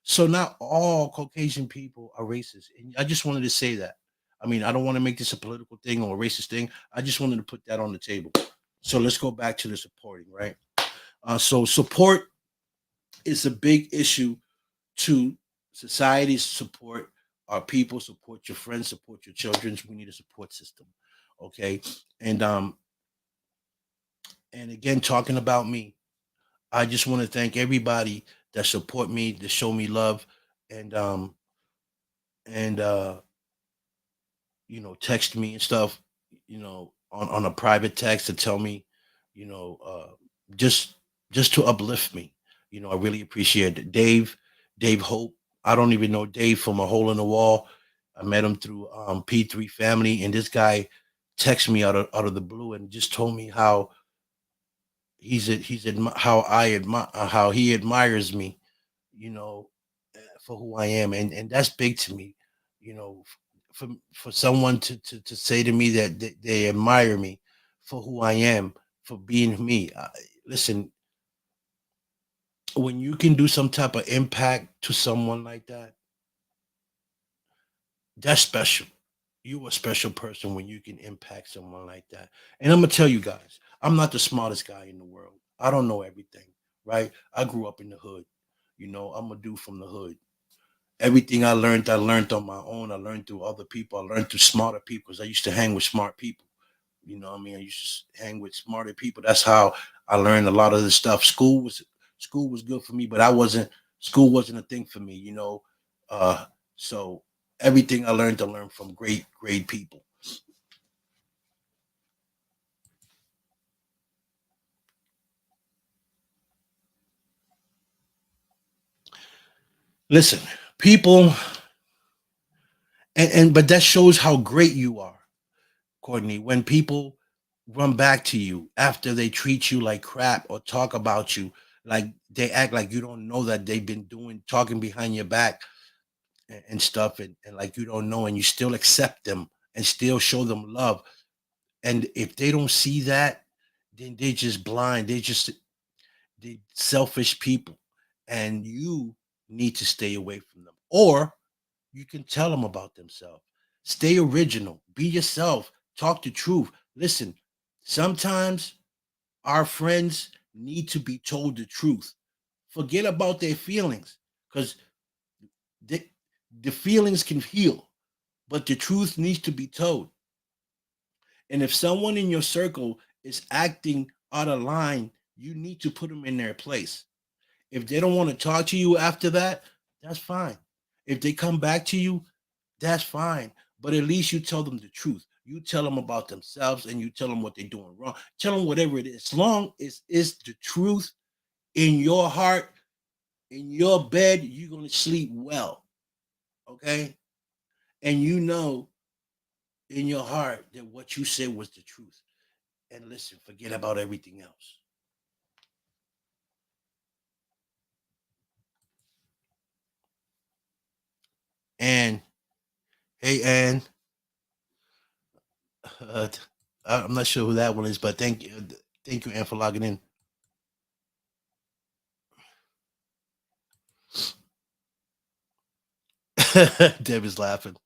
So not all Caucasian people are racist. And I just wanted to say that. I mean, I don't want to make this a political thing or a racist thing. I just wanted to put that on the table. So let's go back to the supporting, right? So support is a big issue to society. Support our people, support your friends, support your children. We need a support system. Okay. And and again, talking about me, I just want to thank everybody that support me, that show me love, and and text me and stuff, on a private text to tell me, you know, just to uplift me. I really appreciate it. Dave Hope. I don't even know Dave from a hole in the wall. I met him through P3 Family, and this guy texted me out of the blue and just told me how how he admires me, you know, for who I am, and that's big to me, you know, for someone to say to me that they admire me for who I am, for being me. Listen, when you can do some type of impact to someone like that, that's special. You a special person when you can impact someone like that. And I'm gonna tell you guys, I'm not the smartest guy in the world. I don't know everything, right? I grew up in the hood. I'm a dude from the hood. Everything I learned on my own. I learned through other people. I learned through smarter people because I used to hang with smart people. What I mean? I used to hang with smarter people. That's how I learned a lot of the stuff. School was good for me, but school wasn't a thing for me. So everything I learned from great people. Listen, people, and but that shows how great you are, Courtney. When people run back to you after they treat you like crap or talk about you, like they act like you don't know that they've been doing talking behind your back and stuff, and like you don't know, and you still accept them and still show them love. And if they don't see that, then they're just blind. They selfish people, and you need to stay away from them. Or you can tell them about themselves. Stay original. Be yourself. Talk the truth. Listen, sometimes our friends need to be told the truth. Forget about their feelings, because the feelings can heal, but the truth needs to be told. And if someone in your circle is acting out of line, you need to put them in their place. If they don't want to talk to you after that, that's fine. If they come back to you, that's fine. But at least you tell them the truth. You tell them about themselves and you tell them what they're doing wrong. Tell them whatever it is. As long as it's the truth in your heart, in your bed, you're going to sleep well. Okay? And you know in your heart that what you said was the truth. And listen, forget about everything else. And hey, Ann, uh, I'm not sure who that one is, but thank you, Ann, for logging in. Deb is laughing.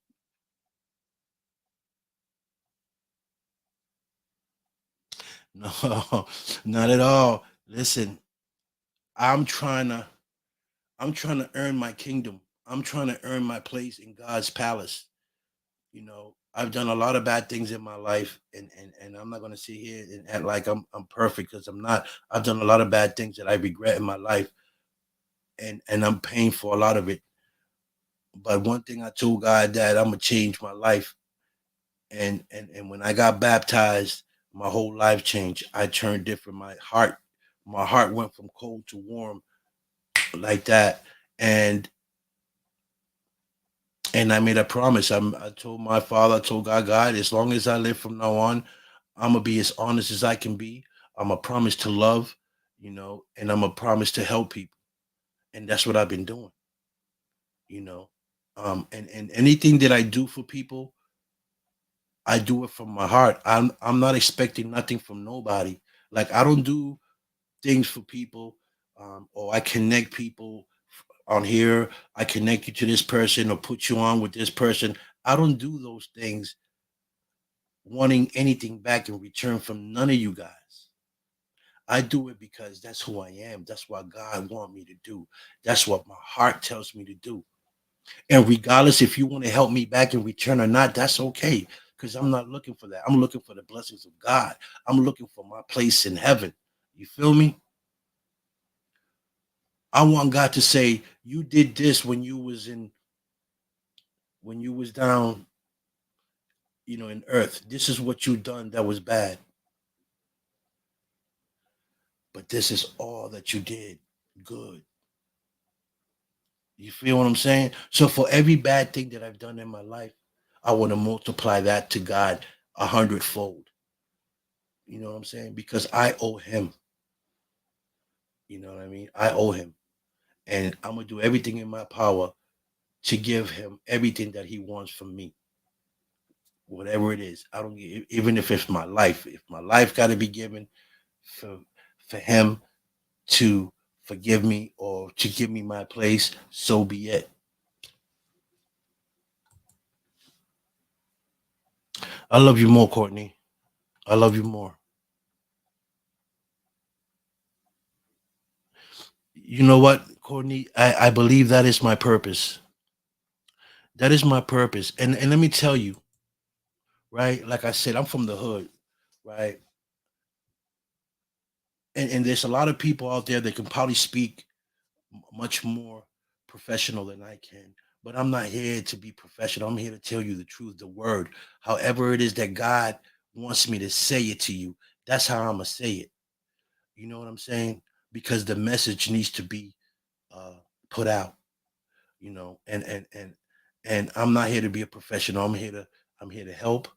No, not at all. Listen, I'm trying to I'm trying to earn my kingdom. I'm trying to earn my place in God's palace. I've done a lot of bad things in my life, and I'm not gonna sit here and act like I'm perfect, because I'm not. I've done a lot of bad things that I regret in my life, and I'm paying for a lot of it. But one thing I told God, that I'm gonna change my life, and when I got baptized, my whole life changed. I turned different. My heart went from cold to warm like that, and I made a promise. I told my father, I told God, as long as I live from now on, I'm gonna be as honest as I can be. I'm a promise to love, and I'm a promise to help people, and that's what I've been doing. You know, and anything that I do for people, I do it from my heart. I'm not expecting nothing from nobody. Like, I don't do things for people, or I connect people on here. I connect you to this person or put you on with this person. I don't do those things wanting anything back in return from none of you guys. I do it because that's who I am. That's what God wants me to do. That's what my heart tells me to do. And regardless if you want to help me back in return or not, that's okay. Because I'm not looking for that. I'm looking for the blessings of God. I'm looking for my place in heaven. You feel me? I want God to say, you did this when you was down, in earth. This is what you done that was bad. But this is all that you did good. You feel what I'm saying? So for every bad thing that I've done in my life, I want to multiply that to God 100-fold. You know what I'm saying? Because I owe him. You know what I mean? I owe him. And I'm gonna do everything in my power to give him everything that he wants from me. Whatever it is. I don't even if it's my life. If my life gotta be given for him to forgive me or to give me my place, so be it. I love you more, Courtney. I love you more. You know what, Courtney? I believe that is my purpose. That is my purpose. And let me tell you, right? Like I said, I'm from the hood, right? And there's a lot of people out there that can probably speak much more professional than I can. But I'm not here to be professional. I'm here to tell you the truth, the word. However it is that God wants me to say it to you, that's how I'm gonna say it. You know what I'm saying? Because the message needs to be uh, put out. And I'm not here to be a professional. I'm here to help.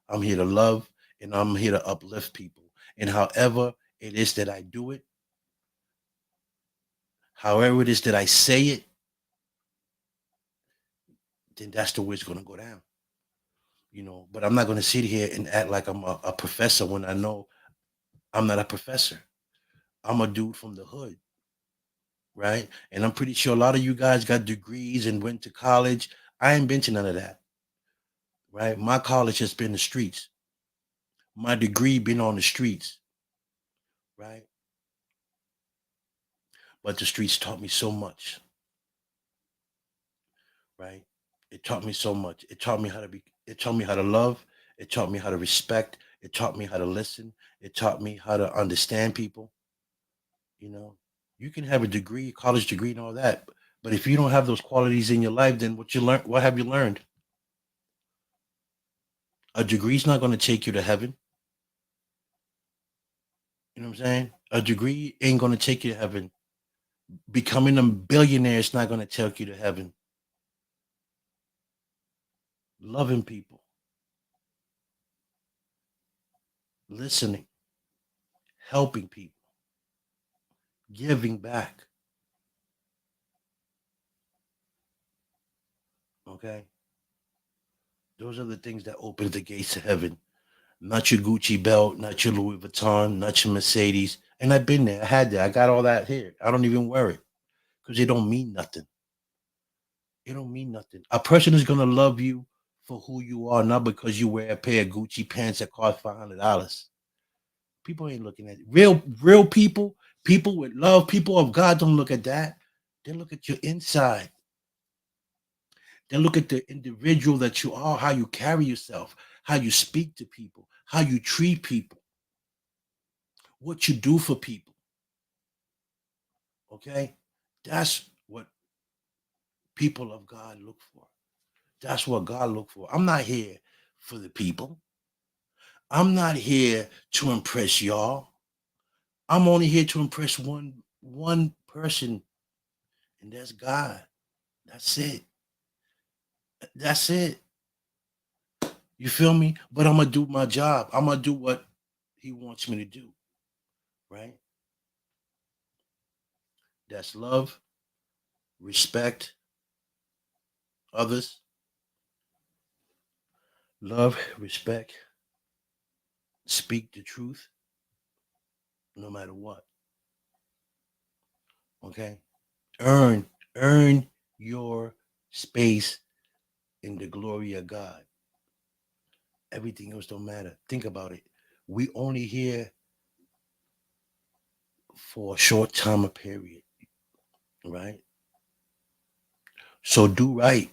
I'm here to love, and I'm here to uplift people. And it is that I do it, however it is that I say it, then that's the way it's gonna go down. But I'm not gonna sit here and act like I'm a professor when I know I'm not a professor. I'm a dude from the hood, right? And I'm pretty sure a lot of you guys got degrees and went to college. I ain't been to none of that, right? My college has been the streets. My degree been on the streets, right? But the streets taught me so much, right? It taught me so much. It taught me how to love. It taught me how to respect. It taught me how to listen. It taught me how to understand people. You know, you can have a degree, college degree, and all that, but if you don't have those qualities in your life, then what have you learned? A degree's not going to take you to heaven. You know what I'm saying? A degree ain't going to take you to heaven. Becoming a billionaire is not going to take you to heaven. Loving people, listening, helping people, giving back. Okay, those are the things that open the gates to heaven. Not your Gucci belt, not your Louis Vuitton, not your Mercedes. And I've been there. I had that. I got all that here. I don't even wear it because it don't mean nothing. It don't mean nothing. A person is gonna love you for who you are, not because you wear a pair of Gucci pants that cost $500. People ain't looking at it. Real people, people with love, people of God don't look at that. They look at your inside. They look at the individual that you are, how you carry yourself, how you speak to people, how you treat people, what you do for people. Okay? That's what people of God look for. That's what God look for. I'm not here for the people. I'm not here to impress y'all. I'm only here to impress one person, and that's God. That's it. That's it. You feel me? But I'm gonna do my job. I'm gonna do what He wants me to do. Right? That's love, respect others, love, respect, speak the truth, no matter what. Okay? Earn, earn your space in the glory of God. Everything else don't matter. Think about it. We only here for a short time of period, right? So do right.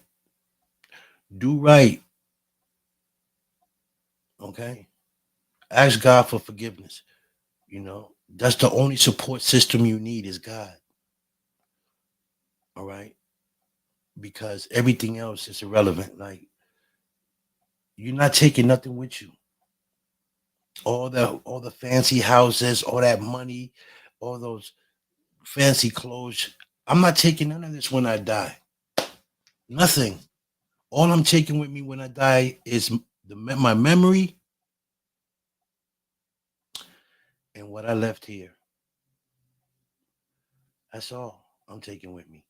Do right. Okay. Ask God for forgiveness. That's the only support system you need is God. All right. Because everything else is irrelevant. Like you're not taking nothing with you. All the fancy houses, all that money, all those fancy clothes. I'm not taking none of this when I die. Nothing. All I'm taking with me when I die is my memory and what I left here. That's all I'm taking with me.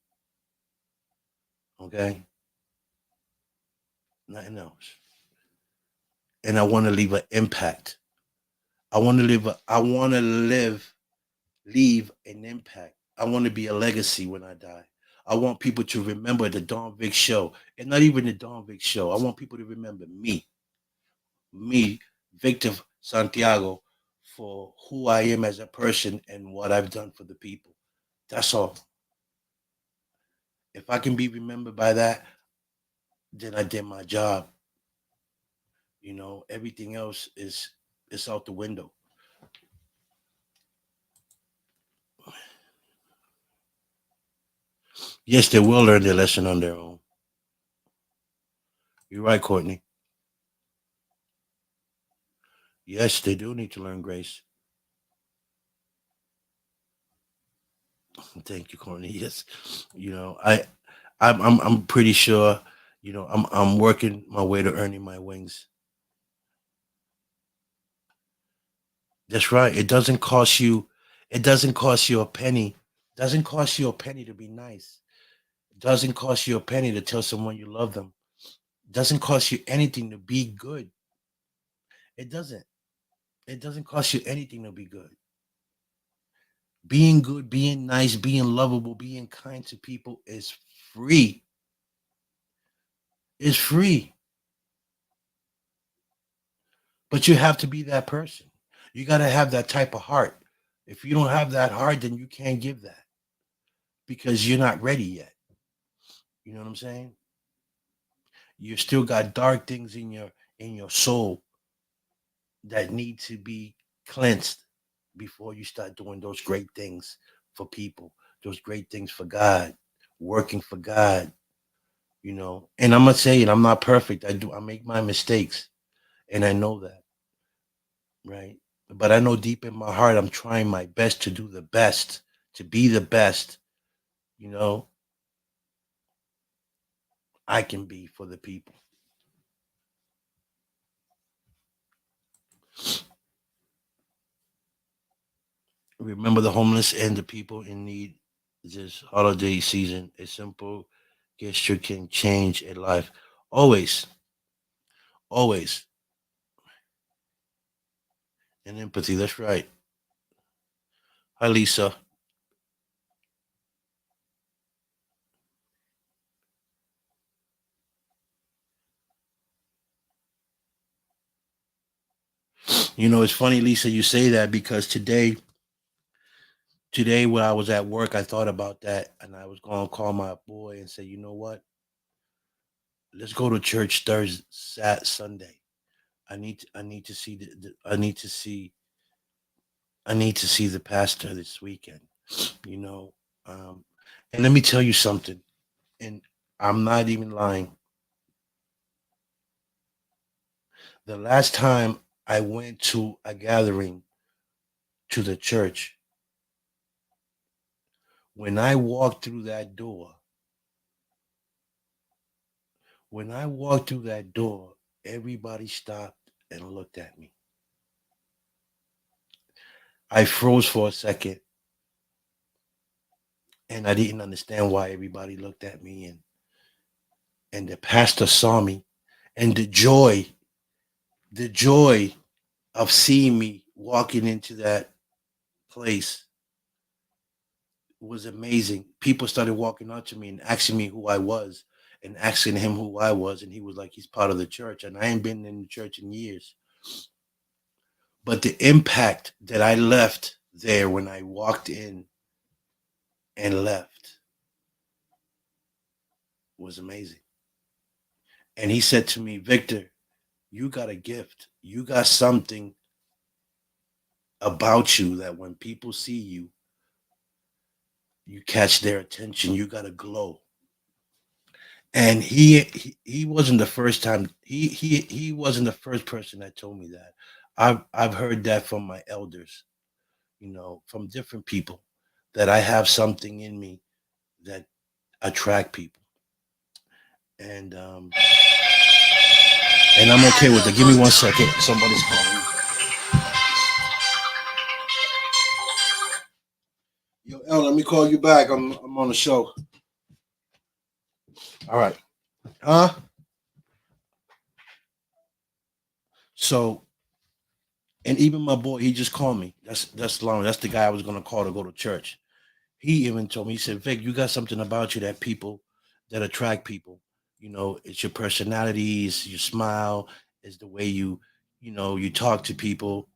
Okay, nothing else. And I want to leave an impact. I want to live. I want to leave an impact. I want to be a legacy when I die. I want people to remember the Don Vic show, and not even the Don Vic show. I want people to remember me, Victor Santiago, for who I am as a person and what I've done for the people. That's all. If I can be remembered by that, then I did my job. Everything else is out the window. Yes, they will learn their lesson on their own. You're right, Courtney. Yes, they do need to learn grace. Thank you, Courtney. Yes, you know, I I'm pretty sure, I'm working my way to earning my wings. That's right. It doesn't cost you a penny. Doesn't cost you a penny to be nice. It doesn't cost you a penny to tell someone you love them. It doesn't cost you anything to be good. It doesn't. It doesn't cost you anything to be good. Being good, being nice, being lovable, being kind to people is free. It's free. But you have to be that person. You got to have that type of heart. If you don't have that heart, then you can't give that because you're not ready yet. You know what I'm saying? You still got dark things in your soul that need to be cleansed before you start doing those great things for people, those great things for God, working for God, And I'm gonna say it, I'm not perfect. I make my mistakes and I know that, right? But I know deep in my heart I'm trying my best to do the best, to be the best, you know, I can be for the people. Remember the homeless and the people in need this holiday season. A simple gesture can change a life. Always, always. And empathy. That's right. Hi, Lisa. It's funny, Lisa, you say that because today when I was at work, I thought about that and I was going to call my boy and say, you know what? Let's go to church Thursday, Sunday. I need to see I need to see the pastor this weekend. You know, um, and let me tell you something. And I'm not even lying. The last time I went to a gathering to the church, when I walked through that door, when I walked through that door, everybody stopped and looked at me. I froze for a second and I didn't understand why everybody looked at me and the pastor saw me and the joy of seeing me walking into that place was amazing. People started walking up to me and asking me who I was and asking him who I was. And he was like, he's part of the church. And I ain't been in the church in years. But the impact that I left there when I walked in and left was amazing. And he said to me, Victor, you got a gift. You got something about you that when people see you, you catch their attention. You got a glow. And he wasn't the first time he wasn't the first person that told me that. I've heard that from my elders, from different people that I have something in me that attract people. And I'm okay with it. Give me one second. Somebody's calling me. Yo, El, let me call you back. I'm on the show. All right. Huh? So, and even my boy, he just called me. That's long. That's the guy I was gonna call to go to church. He even told me, he said, Vic, you got something about you that attract people. It's your personality, it's your smile, it's the way you talk to people.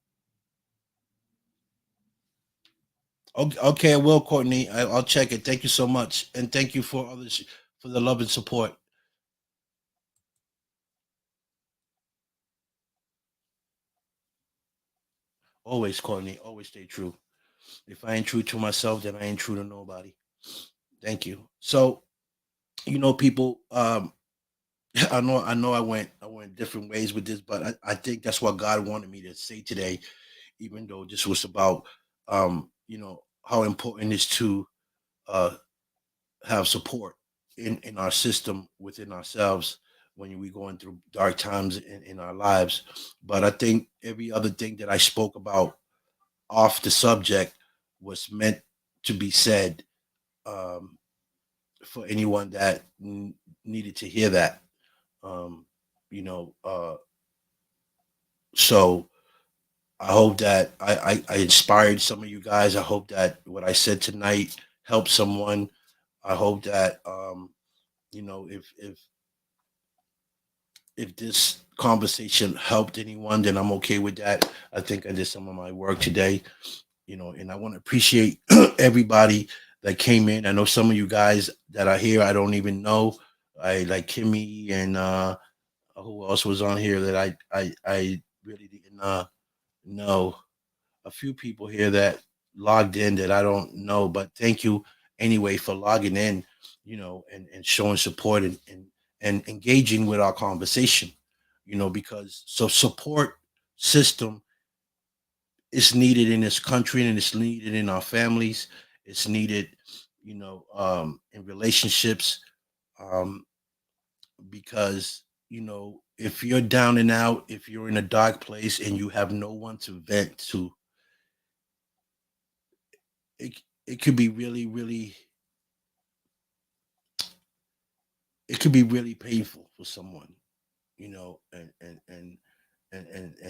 Okay, okay, I will, Courtney. I'll check it. Thank you so much. And thank you for others for the love and support. Always, Courtney. Always stay true. If I ain't true to myself, then I ain't true to nobody. Thank you. So, people, I know I went different ways with this, but I think that's what God wanted me to say today, even though this was about how important it is to uh have support. in our system within ourselves when we going through dark times in our lives. But I think every other thing that I spoke about off the subject was meant to be said, um, for anyone that needed to hear that. Um, you know, so I hope that I inspired some of you guys. I hope that what I said tonight helped someone. I hope that if this conversation helped anyone, then I'm okay with that. I think I did some of my work today, and I want to appreciate everybody that came in. I know some of you guys that are here I don't even know. I like Kimmy and who else was on here that I really didn't know. A few people here that logged in that I don't know, but thank you anyway for logging in, and showing support and engaging with our conversation, because so support system is needed in this country and it's needed in our families. It's needed, in relationships, um, because, if you're down and out, if you're in a dark place and you have no one to vent to, it it could be really, really, it could be really painful for someone, and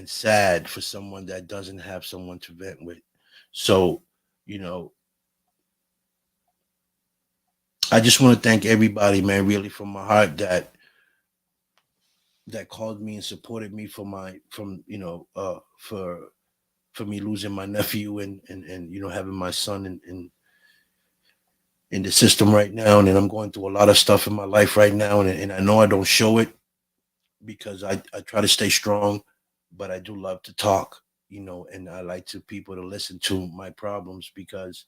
sad for someone that doesn't have someone to vent with. So, you know, I just want to thank everybody, man, really from my heart that called me and supported me for my from for me losing my nephew and having my son in the system right now, and I'm going through a lot of stuff in my life right now, and I know I don't show it because I try to stay strong, but I do love to talk, and I like to people to listen to my problems because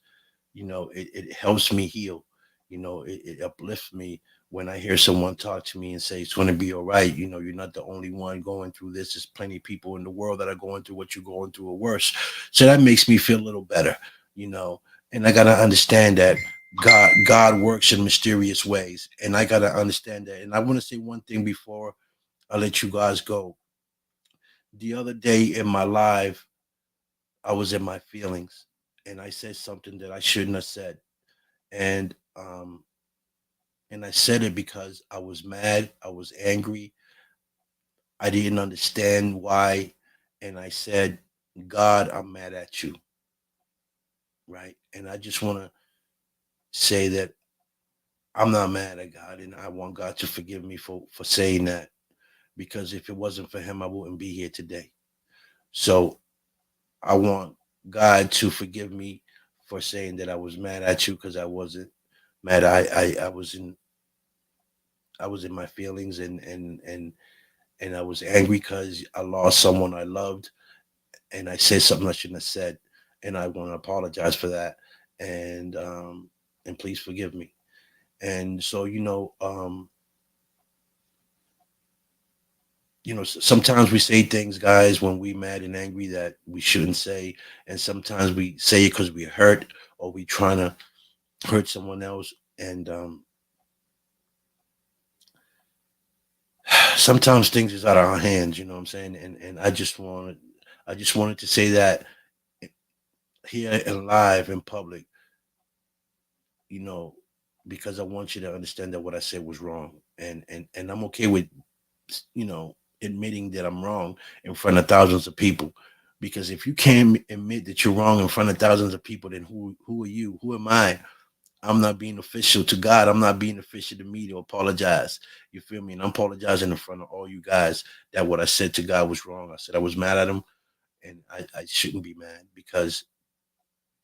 it helps me heal. It uplifts me when I hear someone talk to me and say it's going to be all right. You're not the only one going through this. There's plenty of people in the world that are going through what you're going through or worse. So that makes me feel a little better, you know. And I gotta understand that God works in mysterious ways, and I gotta understand that. And I want to say one thing before I let you guys go. The other day in my live, I was in my feelings, and I said something that I shouldn't have said, and I said it because I was mad, I was angry, I didn't understand why, and I said, God, I'm mad at you, right? And I just want to say that I'm not mad at God, and I want God to forgive me for saying that, because if it wasn't for Him, I wouldn't be here today. So I want God to forgive me for saying that I was mad at you, because I wasn't mad. I was in my feelings, and I was angry because I lost someone I loved, and I said something I shouldn't have said, and I want to apologize for that, and and please forgive me. And so sometimes we say things, guys, when we mad and angry that we shouldn't say, and sometimes we say it because we're hurt or we trying to hurt someone else, and sometimes things is out of our hands. You know what I'm saying? And I just wanted to say that here and live in public, you know, because I want you to understand that what I said was wrong, and I'm okay with admitting that I'm wrong in front of thousands of people. Because if you can't admit that you're wrong in front of thousands of people, then who are you? Who am I? I'm not being official to God. I'm not being official to me to apologize. You feel me? And I'm apologizing in front of all you guys that what I said to God was wrong. I said I was mad at him, and I shouldn't be mad because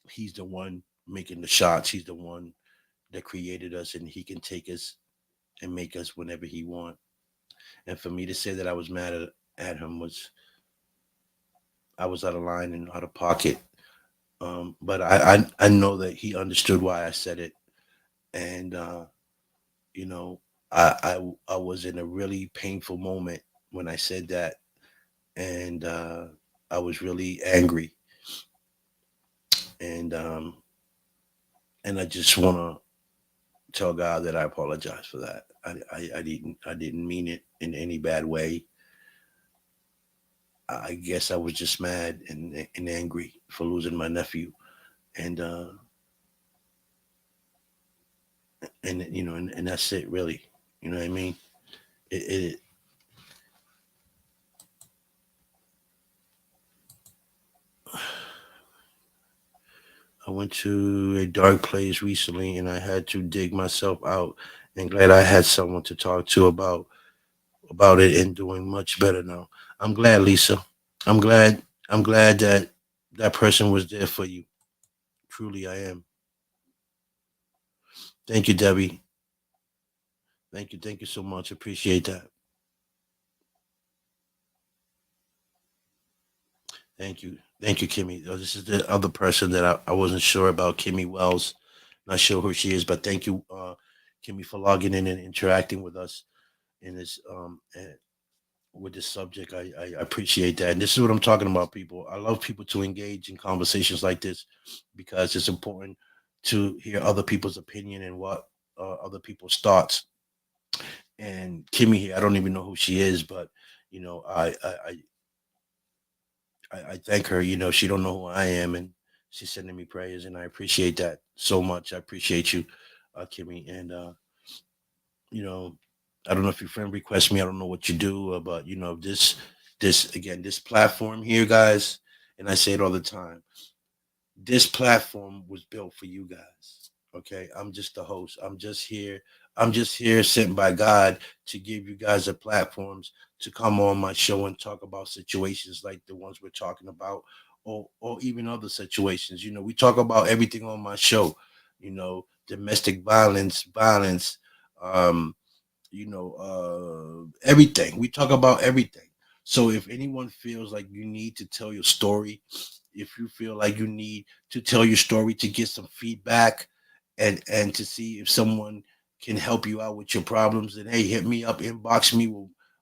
he's the one making the shots. He's the one that created us, and he can take us and make us whenever he wants. And for me to say that I was mad at him was I was out of line and out of pocket. But I know that he understood why I said it, and you know I was in a really painful moment when I said that, and I was really angry, and I just want to tell God that I apologize for that. I didn't mean it in any bad way. I guess I was just mad and angry for losing my nephew, and and that's it really. You know what I mean? It I went to a dark place recently, and I had to dig myself out. And glad I had someone to talk to about it, and doing much better now. I'm glad, Lisa. I'm glad. I'm glad that that person was there for you. Truly, I am. Thank you, Debbie. Thank you. Thank you so much. Appreciate that. Thank you. Thank you, Kimmy. This is the other person that I wasn't sure about, Kimmy Wells. Not sure who she is, but thank you, Kimmy, for logging in and interacting with us in this with this subject. I appreciate that. And this is what I'm talking about, people. I love people to engage in conversations like this because it's important to hear other people's opinion and what other people's thoughts. And Kimmy here, I don't even know who she is, but you know, I thank her. You know, she don't know who I am, and she's sending me prayers, and I appreciate that so much. I appreciate you, Kimmy, and you know, I don't know if your friend requests me. I don't know what you do, but this again, this platform here, guys, and I say it all the time. This platform was built for you guys. Okay, I'm just the host. I'm just here. I'm just here sent by God to give you guys the platforms to come on my show and talk about situations like the ones we're talking about, or even other situations. You know, we talk about everything on my show. You know, domestic violence, um, everything. We talk about everything. So if anyone feels like you need to tell your story, if you feel like you need to tell your story to get some feedback and to see if someone can help you out with your problems, then hey, hit me up, inbox me.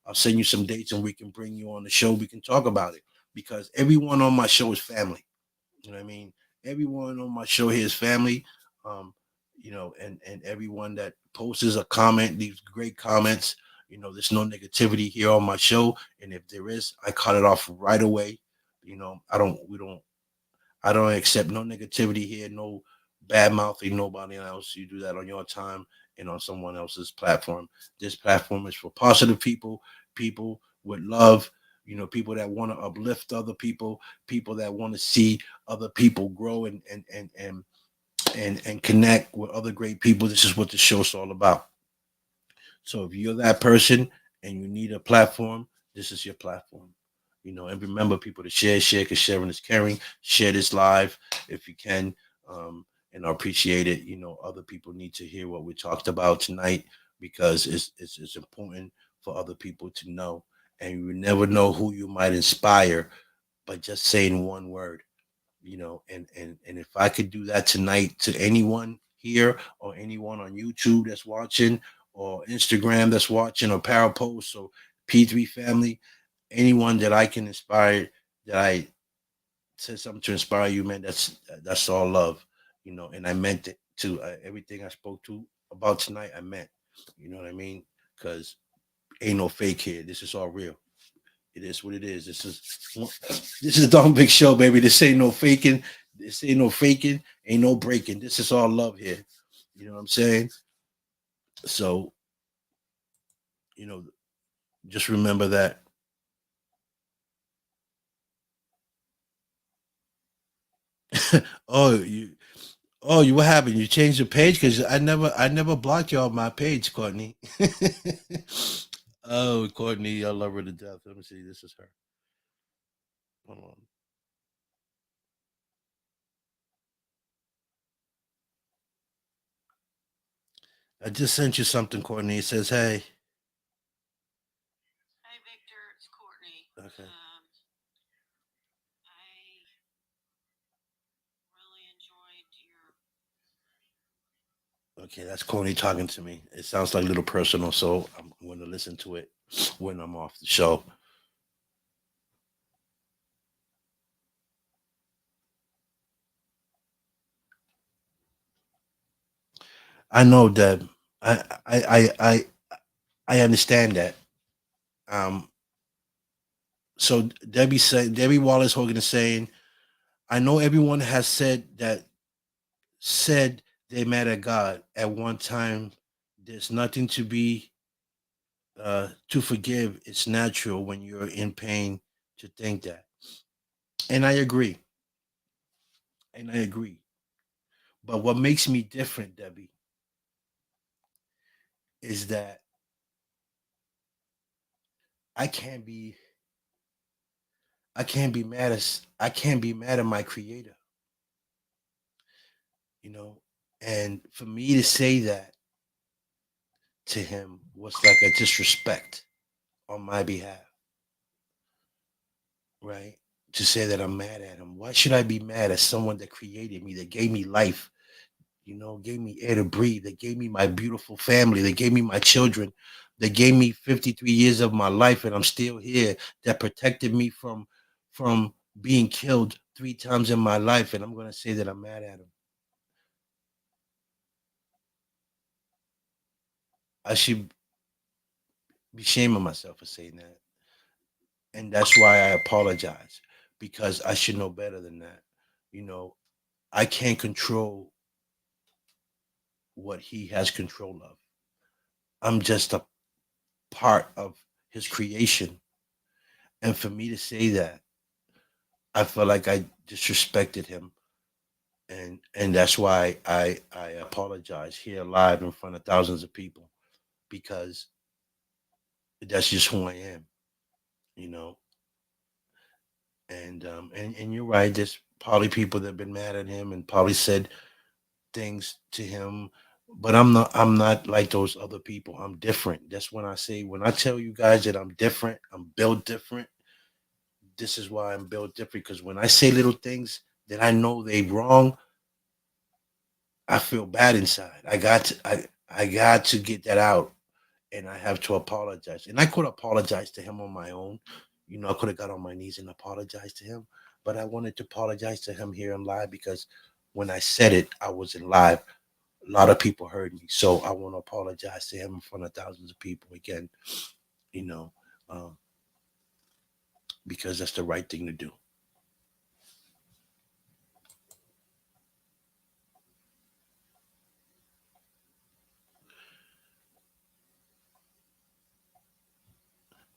I'll send you some dates and we can bring you on the show. We can talk about it because everyone on my show is family. You know what I mean? Everyone on my show here is family. Um, and everyone that posts a comment, these great comments. There's no negativity here on my show, and if there is, I cut it off right away. I don't accept no negativity here, no bad mouthing nobody else. You do that on your time and on someone else's platform. This platform is for positive people, people with love, people that want to uplift other people that want to see other people grow and connect with other great people. This is what the show's all about. So if you're that person and you need a platform, this is your platform. And remember, people, to share, because sharing is caring. Share this live if you can, and I appreciate it. Other people need to hear what we talked about tonight because it's important for other people to know. And you never know who you might inspire by just saying one word. And if I could do that tonight to anyone here or anyone on YouTube that's watching or Instagram that's watching or Parapost or P3 family, anyone that I can inspire, that I said something to inspire you, man, that's all love. And I meant it too. Everything I spoke to about tonight, I meant. You know what I mean? Because ain't no fake here. This is all real. It is what it is. This is Don Big Show, baby. This ain't no faking. This ain't no faking. Ain't no breaking. This is all love here. You know what I'm saying? So, you know, just remember that. oh, you what happened? You changed your page? Because I never blocked you on my page, Courtney. Oh, Courtney, I love her to death. Let me see. This is her. Hold on. I just sent you something, Courtney. It says, "Hey." Okay. Okay, that's Coney talking to me. It sounds like a little personal, so I'm going to listen to it when I'm off the show. I know that. I understand that. Um, so Debbie Wallace Hogan is saying, I know everyone has said they mad at God at one time. There's nothing to forgive. It's natural when you're in pain to think that. And I agree. And I agree. But what makes me different, Debbie, is that I can't be I can't be mad at my creator, you know. And for me to say that to him was like a disrespect on my behalf, right? To say that I'm mad at him. Why should I be mad at someone that created me, that gave me life, gave me air to breathe, that gave me my beautiful family, that gave me my children, that gave me 53 years of my life and I'm still here, that protected me from being killed 3 times in my life, and I'm gonna say that I'm mad at him. I should be shaming myself for saying that. And that's why I apologize, because I should know better than that. You know, I can't control what he has control of. I'm just a part of his creation. And for me to say that, I felt like I disrespected him. And that's why I apologize here live in front of thousands of people, because that's just who I am, you know. And you're right, there's probably people that have been mad at him and probably said things to him, but I'm not like those other people. I'm different. That's when I tell you guys that I'm different, I'm built different. This is why I'm built different, because when I say little things that I know they wrong, I feel bad inside. I got to get that out, and I have to apologize. And I could apologize to him on my own. I could have got on my knees and apologized to him, but I wanted to apologize to him here in live, because when I said it, I was in live. A lot of people heard me, so I want to apologize to him in front of thousands of people again. You know, um, because that's the right thing to do.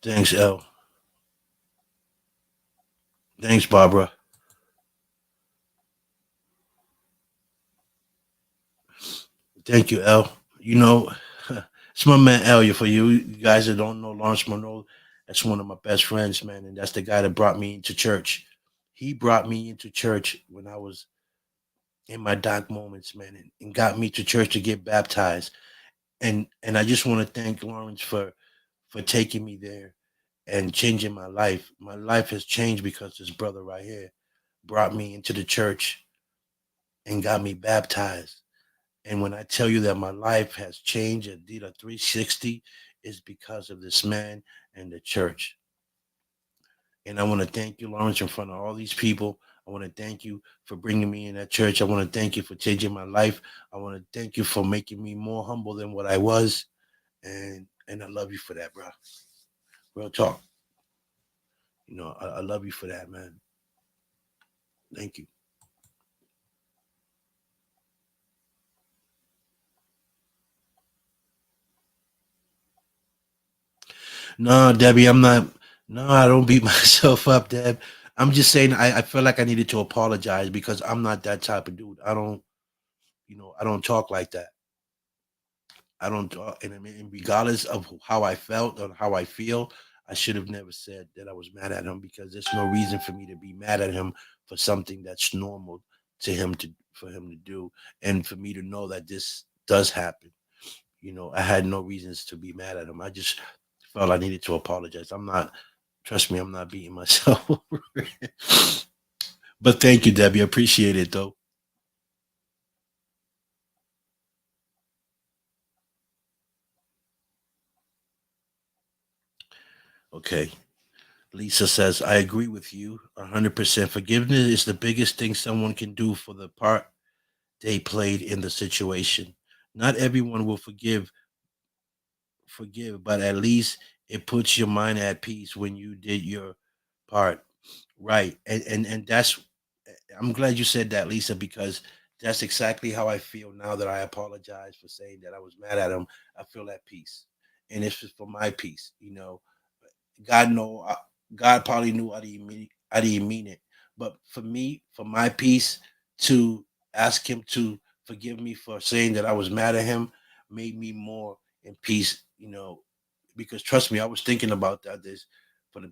Thanks, L. Thanks, Barbara. Thank you, L. You know, it's my man L. For you guys that don't know Lawrence Monroe, that's one of my best friends, man, and that's the guy that brought me into church. He brought me into church when I was in my dark moments, man, and got me to church to get baptized. And I just want to thank Lawrence for taking me there and changing my life. My life has changed because this brother right here brought me into the church and got me baptized. And when I tell you that my life has changed and did a 360, is because of this man and the church. And I want to thank you, Lawrence, in front of all these people. I want to thank you for bringing me in that church. I want to thank you for changing my life. I want to thank you for making me more humble than what I was. And I love you for that, bro. Real talk. I love you for that, man. Thank you. No, Debbie, I'm not. No, I don't beat myself up, Deb. I'm just saying I feel like I needed to apologize because I'm not that type of dude. I don't talk like that. I don't talk, and I mean, regardless of how I felt or how I feel, I should have never said that I was mad at him, because there's no reason for me to be mad at him for something that's normal to him to for him to do, and for me to know that this does happen. I had no reasons to be mad at him. I just felt I needed to apologize. I'm not. Trust me, I'm not beating myself over it. But thank you, Debbie. I appreciate it, though. Okay. Lisa says, I agree with you 100%. Forgiveness is the biggest thing someone can do for the part they played in the situation. Not everyone will forgive, but at least it puts your mind at peace when you did your part. Right. And that's I'm glad you said that, Lisa, because that's exactly how I feel now that I apologize for saying that I was mad at him. I feel at peace. And it's just for my peace, you know. God know God probably knew I didn't mean it. But for me, for my peace, to ask him to forgive me for saying that I was mad at him made me more in peace, you know, because trust me, I was thinking about that this for the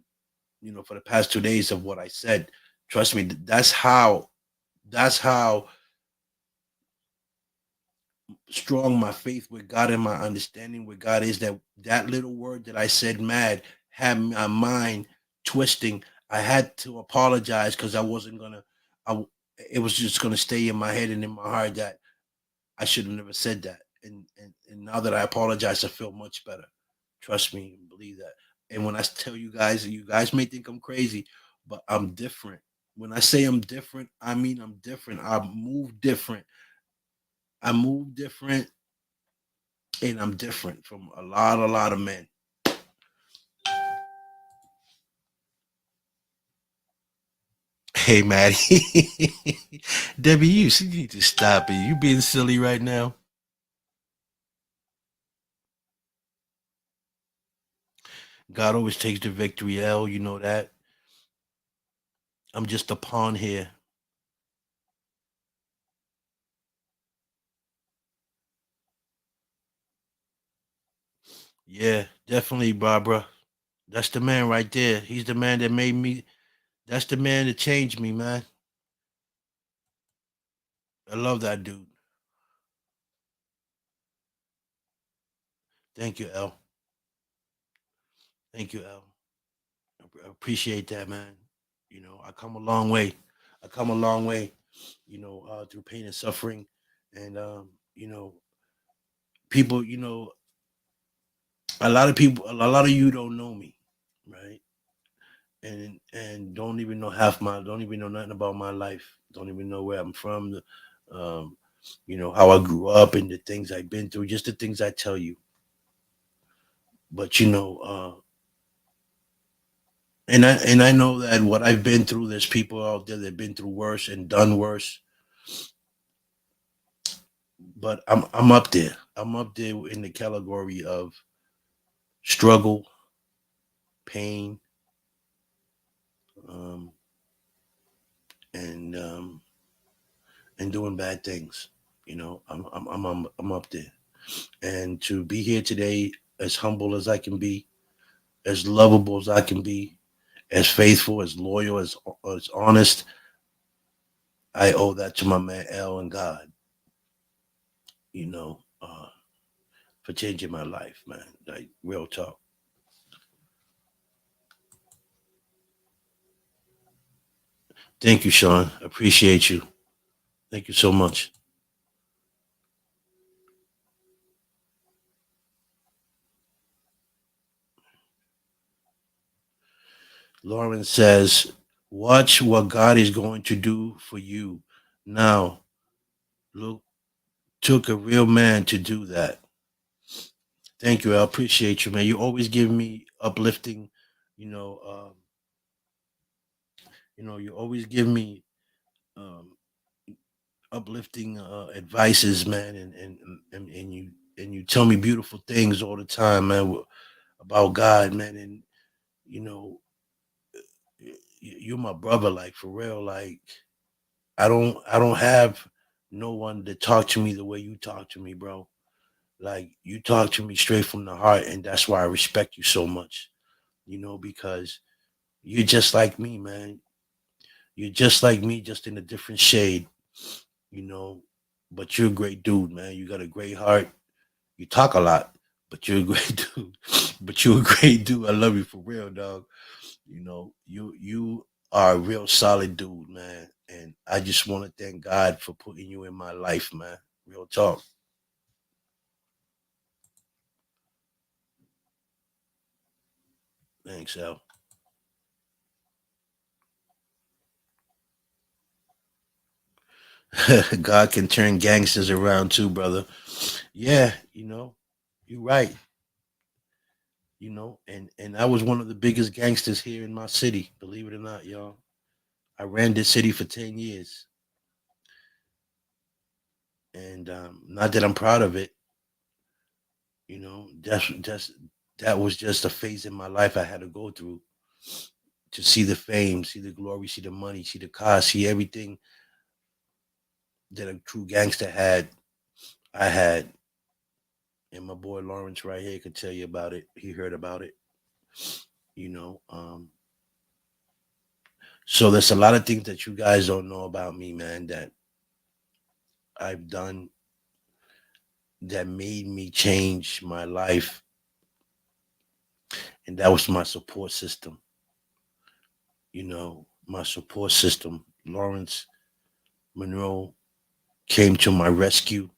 for the past 2 days of what I said. Trust me, that's how strong my faith with God and my understanding with God is, that that little word that I said mad had my mind twisting. I had to apologize because I wasn't gonna. I it was just gonna stay in my head and in my heart that I should have never said that. And now that I apologize, I feel much better. Trust me and believe that. And when I tell you guys, you guys may think I'm crazy, but I'm different. When I say I'm different, I mean I'm different. I move different. I move different, and I'm different from a lot of men. Hey, Maddie. Debbie, you need to stop it. You being silly right now. God always takes the victory, L. You know that. I'm just a pawn here. Yeah, definitely, Barbara. That's the man right there. He's the man that made me. That's the man that changed me, man. I love that dude. Thank you, L. Thank you, L. I appreciate that, man. I come a long way. I come a long way, through pain and suffering. And, people, a lot of you don't know me, right? And don't even know nothing about my life. Don't even know where I'm from, um, how I grew up and the things I've been through, just the things I tell you. But and I know that what I've been through, there's people out there that've been through worse and done worse. But I'm up there. I'm up there in the category of struggle, pain, um, and doing bad things. I'm up there. And to be here today, as humble as I can be, as lovable as I can be, as faithful, as loyal, as honest, I owe that to my man L and God. You know, for changing my life, man. Like real talk. Thank you, Sean. Appreciate you. Thank you so much. Lauren says, "Watch what God is going to do for you now. Look, took a real man to do that." Thank you. I appreciate you, man. You always give me uplifting, you know, you always give me um, uplifting advices, man, and you tell me beautiful things all the time, man, about God, man, and you know, you're my brother, like for real, like I don't have no one to talk to me the way you talk to me, bro. Like you talk to me straight from the heart, and that's why I respect you so much. Because you're just like me, man. You're just like me, just in a different shade, you know. But you're a great dude, man. You got a great heart. You talk a lot, but you're a great dude. But you're a great dude. I love you for real, dog. You are a real solid dude, man. And I just want to thank God for putting you in my life, man. Real talk. Thanks, Al. God can turn gangsters around too, brother. Yeah, you're right. And I was one of the biggest gangsters here in my city, believe it or not, y'all. I ran this city for 10 years. And not that I'm proud of it, just that was just a phase in my life I had to go through to see the fame, see the glory, see the money, see the cars, see everything that a true gangster had. I had, and my boy Lawrence right here could tell you about it. He heard about it, you know. So there's a lot of things that you guys don't know about me, man, that I've done that made me change my life, and that was my support system. My support system. Lawrence Monroe came to my rescue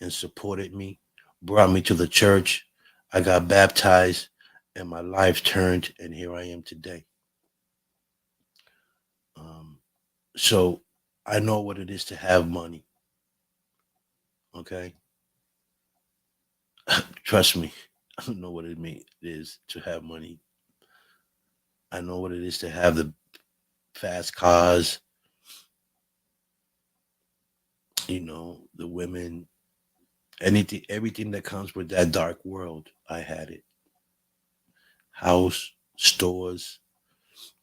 and supported me, brought me to the church. I got baptized, and my life turned, and here I am today. Um, so I know what it is to have money. Okay, trust me, I don't know what it is to have money. I know what it is to have the fast cars, the women, anything, everything that comes with that dark world. I had it. House, stores,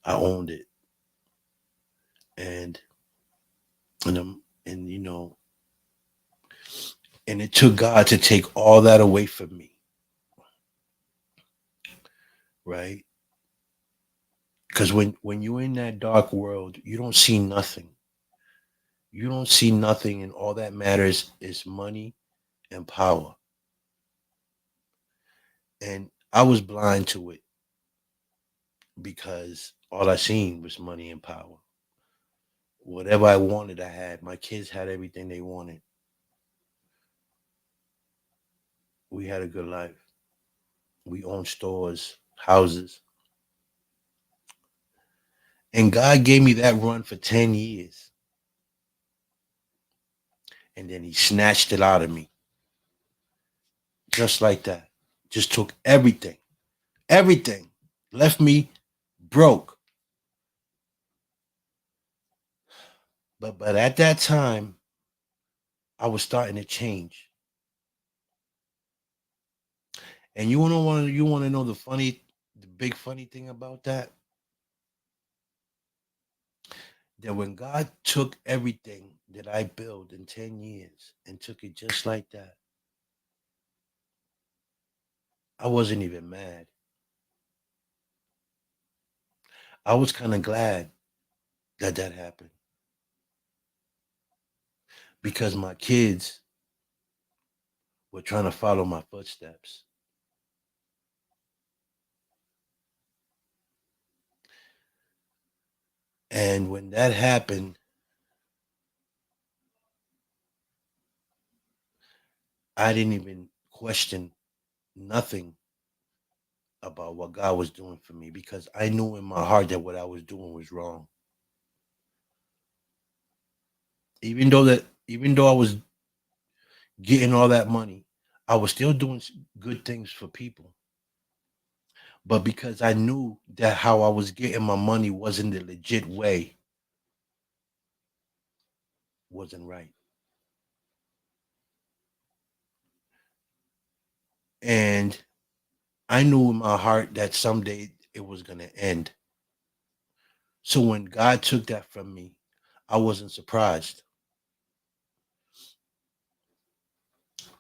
I owned it, and and and it took God to take all that away from me, right? Because when you're in that dark world, you don't see nothing. You don't see nothing, and all that matters is money and power. And I was blind to it because all I seen was money and power. Whatever I wanted, I had. My kids had everything they wanted. We had a good life. We owned stores, houses, and God gave me that run for 10 years, and then He snatched it out of me, just like that. Just took everything, everything, left me broke. But at that time, I was starting to change. And you wanna know the big funny thing about that? That when God took everything that I built in 10 years and took it just like that, I wasn't even mad. I was kind of glad that that happened because my kids were trying to follow my footsteps. And when that happened, I didn't even question nothing about what God was doing for me because I knew in my heart that what I was doing was wrong. Even though I was getting all that money, I was still doing good things for people. But because I knew that how I was getting my money wasn't the legit way, wasn't right. And I knew in my heart that someday it was gonna end. So when God took that from me, I wasn't surprised,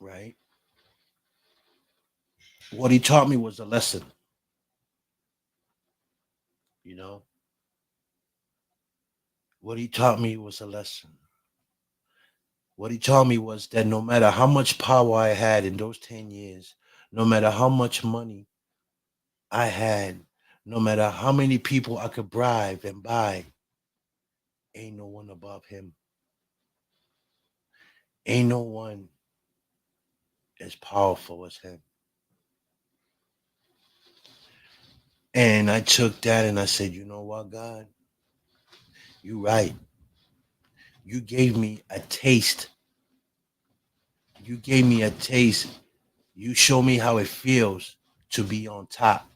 right? What he taught me was a lesson, you know. What he taught me was a lesson. What he taught me was that no matter how much power I had in those 10 years, no matter how much money I had, no matter how many people I could bribe and buy, ain't no one above him. Ain't no one as powerful as him. And I took that and I said, you know what, God, you right. You gave me a taste. You gave me a taste. You show me how it feels to be on top.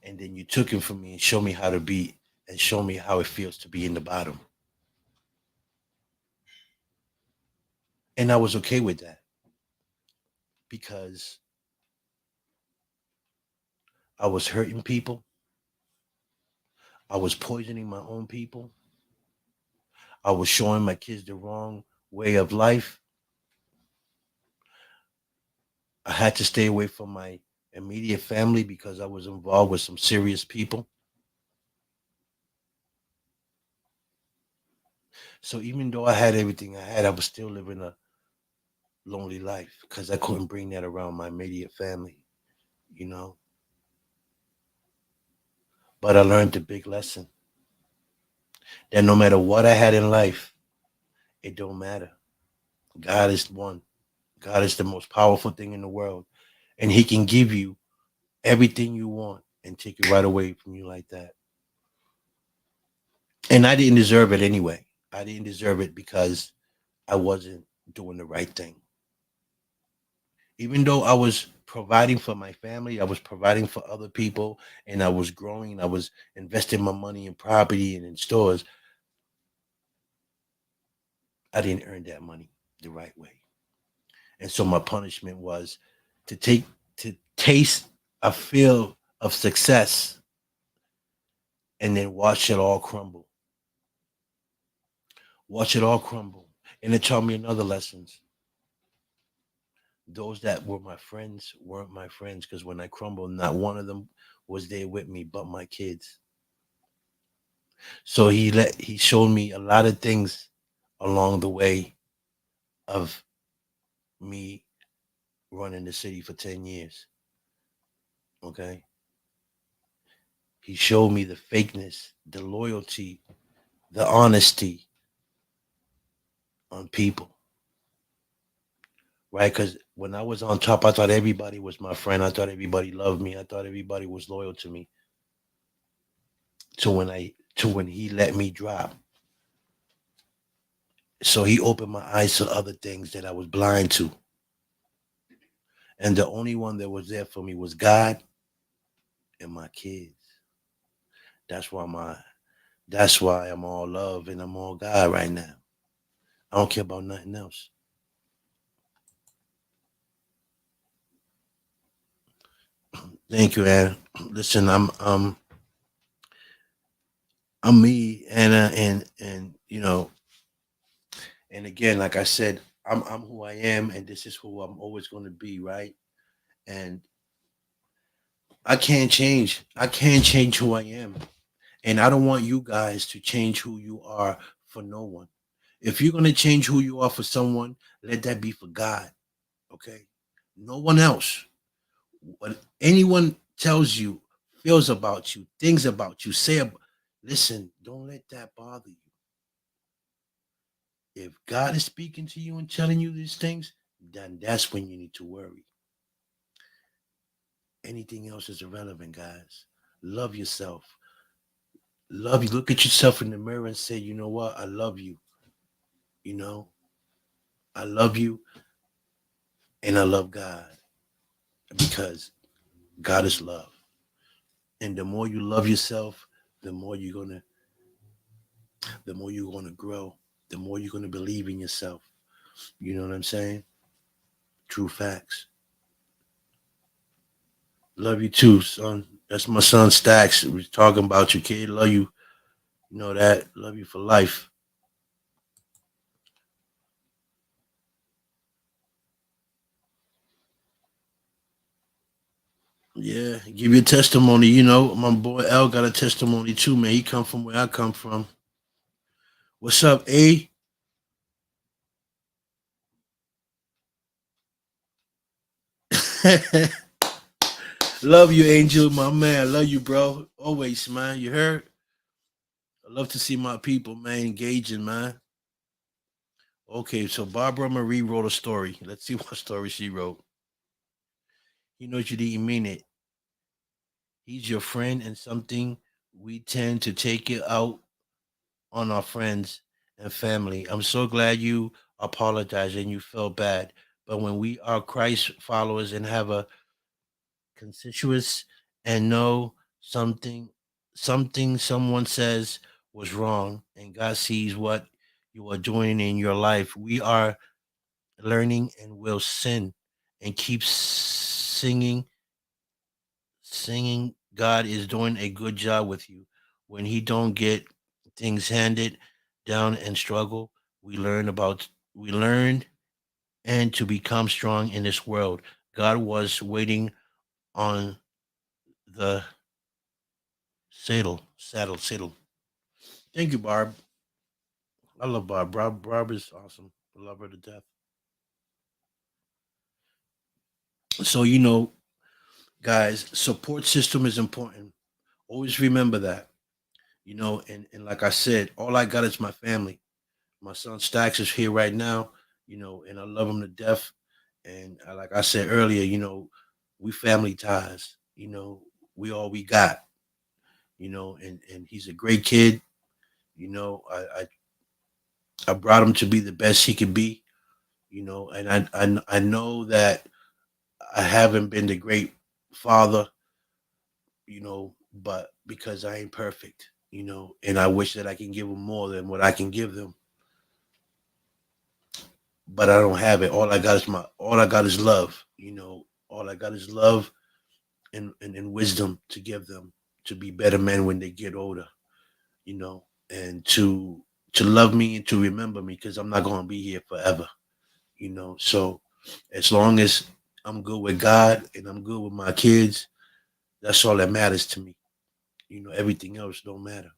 And then you took it from me and showed me how to be and show me how it feels to be in the bottom. And I was okay with that because I was hurting people. I was poisoning my own people. I was showing my kids the wrong way of life. I had to stay away from my immediate family because I was involved with some serious people. So even though I had everything I had, I was still living a lonely life because I couldn't bring that around my immediate family, you know. But I learned a big lesson that no matter what I had in life, it don't matter. God is one. God is the most powerful thing in the world, and He can give you everything you want and take it right away from you like that. And I didn't deserve it anyway. I didn't deserve it because I wasn't doing the right thing. Even though I was providing for my family, I was providing for other people, and I was growing, I was investing my money in property and in stores, I didn't earn that money the right way. And so my punishment was to take to taste a feel of success and then watch it all crumble. Watch it all crumble. And it taught me another lessons. Those that were my friends weren't my friends because when I crumbled, not one of them was there with me but my kids. So he showed me a lot of things along the way of me running the city for 10 years. Okay. He showed me the fakeness, the loyalty, the honesty on people. Right? Because when I was on top, I thought everybody was my friend. I thought everybody loved me. I thought everybody was loyal to me. To when he let me drop. So he opened my eyes to other things that I was blind to. And the only one that was there for me was God and my kids. That's why my that's why I'm all love and I'm all God right now. I don't care about nothing else. Thank you, Anna. Listen, I'm me, Anna, and and again, like I said, I'm who I am, and this is who I'm always going to be, right? And I can't change. I can't change who I am, and I don't want you guys to change who you are for no one. If you're going to change who you are for someone, let that be for God, okay? No one else. What anyone tells you, feels about you, thinks about you, listen, don't let that bother you. If God is speaking to you and telling you these things, then that's when you need to worry. Anything else is irrelevant, guys. Love yourself. Love you. Look at yourself in the mirror and say, you know what? I love you. You know, I love you and I love God because God is love. And the more you love yourself, the more you're gonna, the more you're gonna grow, the more you're gonna believe in yourself. You know what I'm saying? True facts. Love you too, son. That's my son Stacks. We're talking about you, kid. Love you. You know that. Love you for life. Yeah, give your testimony. You know, my boy L got a testimony too, man. He come from where I come from. What's up, A? Love you, Angel, my man. Love you, bro. Always, man. You heard? I love to see my people, man, engaging, man. Okay, so Barbara Marie wrote a story. Let's see what story she wrote. You know you didn't mean it. He's your friend and something we tend to take it out on our friends and family. I'm so glad you apologized and you felt bad. But when we are Christ followers and have a conspicuous and know something someone says was wrong and God sees what you are doing in your life, we are learning and will sin and keep singing God is doing a good job with you. When he don't get things handed down and struggle, we learned and to become strong in this world. God was waiting on the saddle. Thank you, Barb. I love Barb. Barb is awesome. I love her to death. So guys, support system is important. Always remember that. And like I said, all I got is my family. My son Stacks is here right now, and I love him to death. And like I said earlier, we family ties. We all we got. And he's a great kid. I brought him to be the best he could be. And I know that I haven't been the great father, but because I ain't perfect, and I wish that I can give them more than what I can give them, but I don't have it. All I got is love, all I got is love and wisdom to give them to be better men when they get older, and to love me and to remember me because I'm not gonna be here forever, So as long as I'm good with God and I'm good with my kids, that's all that matters to me. Everything else don't matter.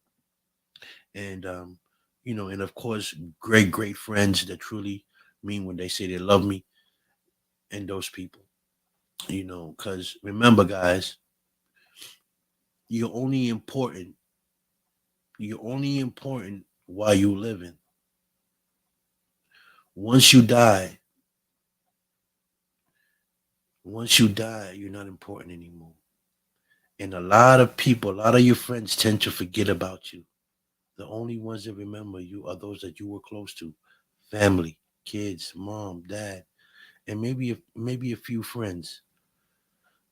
And of course, great friends that truly mean when they say they love me, and those people, because remember, guys, you're only important. You're only important while you living. Once you die, you're not important anymore. And a lot of people, a lot of your friends tend to forget about you. The only ones that remember you are those that you were close to, family, kids, mom, dad, and maybe a few friends.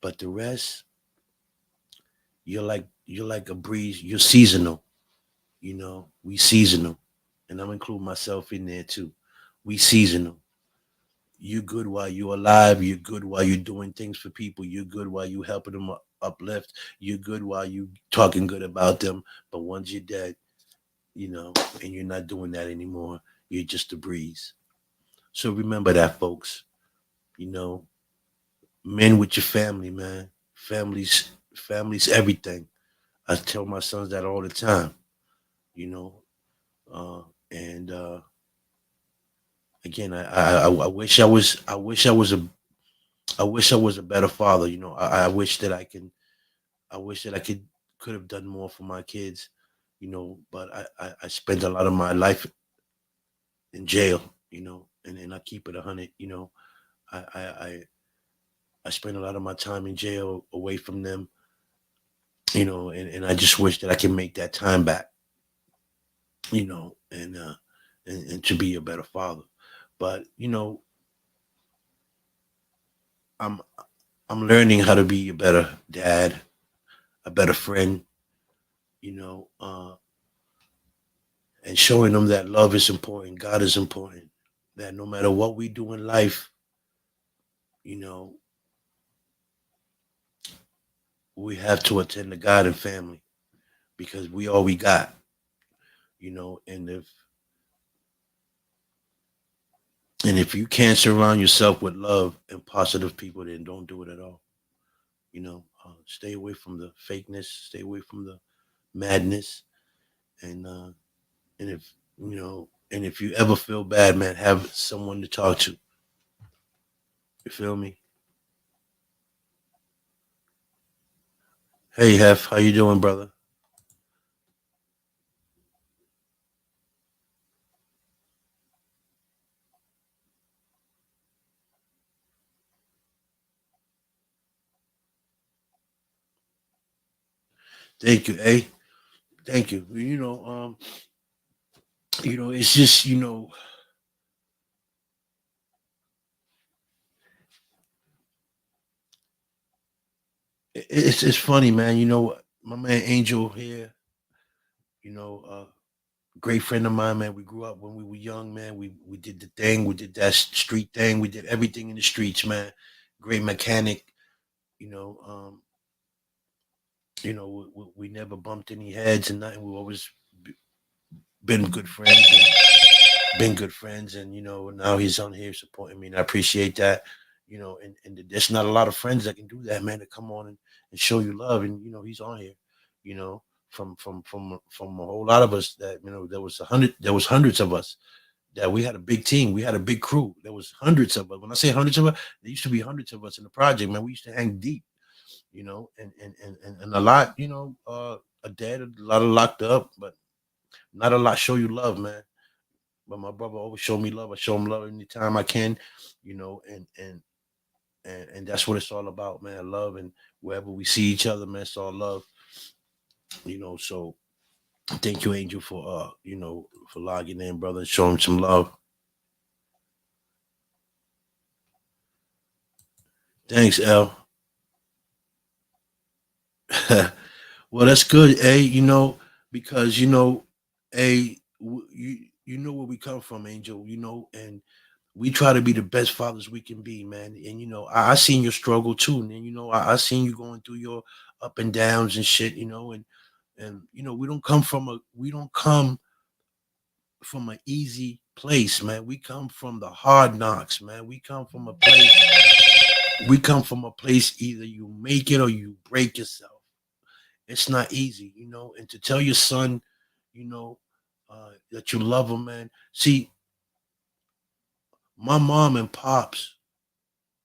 But the rest, you're like a breeze. You're seasonal. We seasonal, and I'm including myself in there too. We seasonal. You're good while you're alive. You're good while you're doing things for people. You're good while you helping them uplift. You're good while you talking good about them. But once you're dead, and you're not doing that anymore, you're just a breeze. So remember that, folks. You know, men with your family, man. Families, everything. I tell my sons that all the time. You know, uh, and again, I wish I wish I was a better father. I wish that I wish that I could have done more for my kids. But I spent a lot of my life in jail. And I keep it 100. I I I I spent a lot of my time in jail away from them. And I just wish that I can make that time back. And to be a better father. But I'm I'm learning how to be a better dad, a better friend. And showing them that love is important, God is important. That no matter what we do in life, you know, we have to attend to God and family because we all we got. And if you can't surround yourself with love and positive people, then don't do it at all. Stay away from the fakeness, stay away from the madness, and if you ever feel bad, man, have someone to talk to. You feel me? Hey, Hef, how you doing, brother? Thank you, eh? Thank you. It's just it's funny, man. My man Angel here. Great friend of mine, man. We grew up when we were young, man. We did the thing. We did that street thing. We did everything in the streets, man. Great mechanic. You know, um, we never bumped any heads and nothing. We always b- been good friends and been good friends. And now he's on here supporting me, and I appreciate that. And there's not a lot of friends that can do that, man. To come on and show you love, and he's on here. You know, from a whole lot of us that there was hundreds of us that we had a big team. We had a big crew. There was hundreds of us. When I say hundreds of us, there used to be hundreds of us in the project, man. We used to hang deep, and a lot, are dead, a lot of locked up, but not a lot show you love, man. But my brother always showed me love. I show him love anytime I can, and that's what it's all about, man. Love, and wherever we see each other, man, it's all love. So thank you, Angel, for logging in, brother, and showing some love. Thanks, L. Well, that's good, because you know where we come from, Angel. And we try to be the best fathers we can be, man. And I seen your struggle too, and I seen you going through your up and downs and shit, and we don't come from an easy place, man. We come from the hard knocks, man. We come from a place either you make it or you break yourself. It's not easy, and to tell your son, you know, that you love him, man. See, my mom and pops,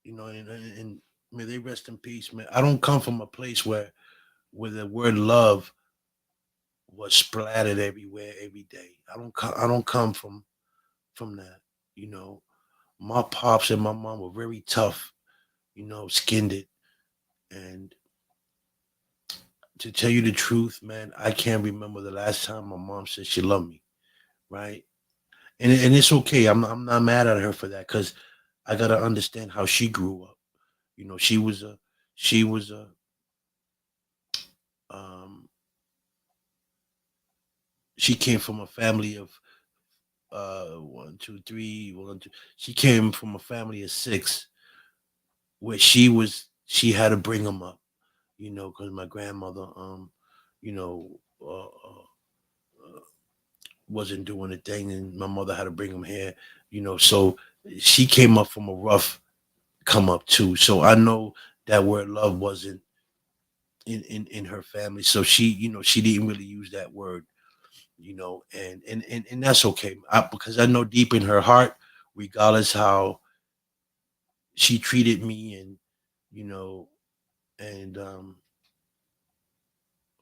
and may they rest in peace, man. I don't come from a place where the word love was splattered everywhere every day. I don't come from that. You know, my pops and my mom were very tough, skinned it. And to tell you the truth, man, I can't remember the last time my mom said she loved me, right? And it's okay. I'm not mad at her for that because I gotta understand how she grew up. She was a um she came from a family of one, two, three, one, two. She came from a family of six where she had to bring them up, because my grandmother you know wasn't doing a thing, and my mother had to bring them here, so she came up from a rough come up too. So I know that word love wasn't in her family. So she didn't really use that word, and that's okay. Because I know deep in her heart, regardless how she treated me, and you know, and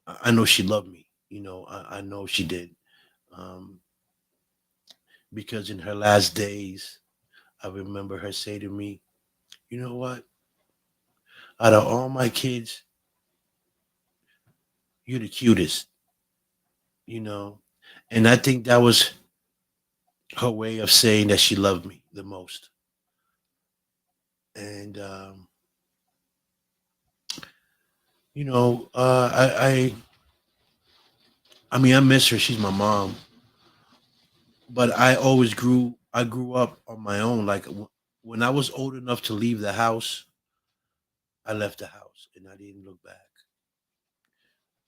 I know she loved me. I know she did. Um, because in her last days, I remember her say to me, "You know what? Out of all my kids, you're the cutest." You know, and I think that was her way of saying that she loved me the most. And I mean, I miss her. She's my mom, but I grew up on my own. Like when I was old enough to leave the house, I left the house and I didn't look back.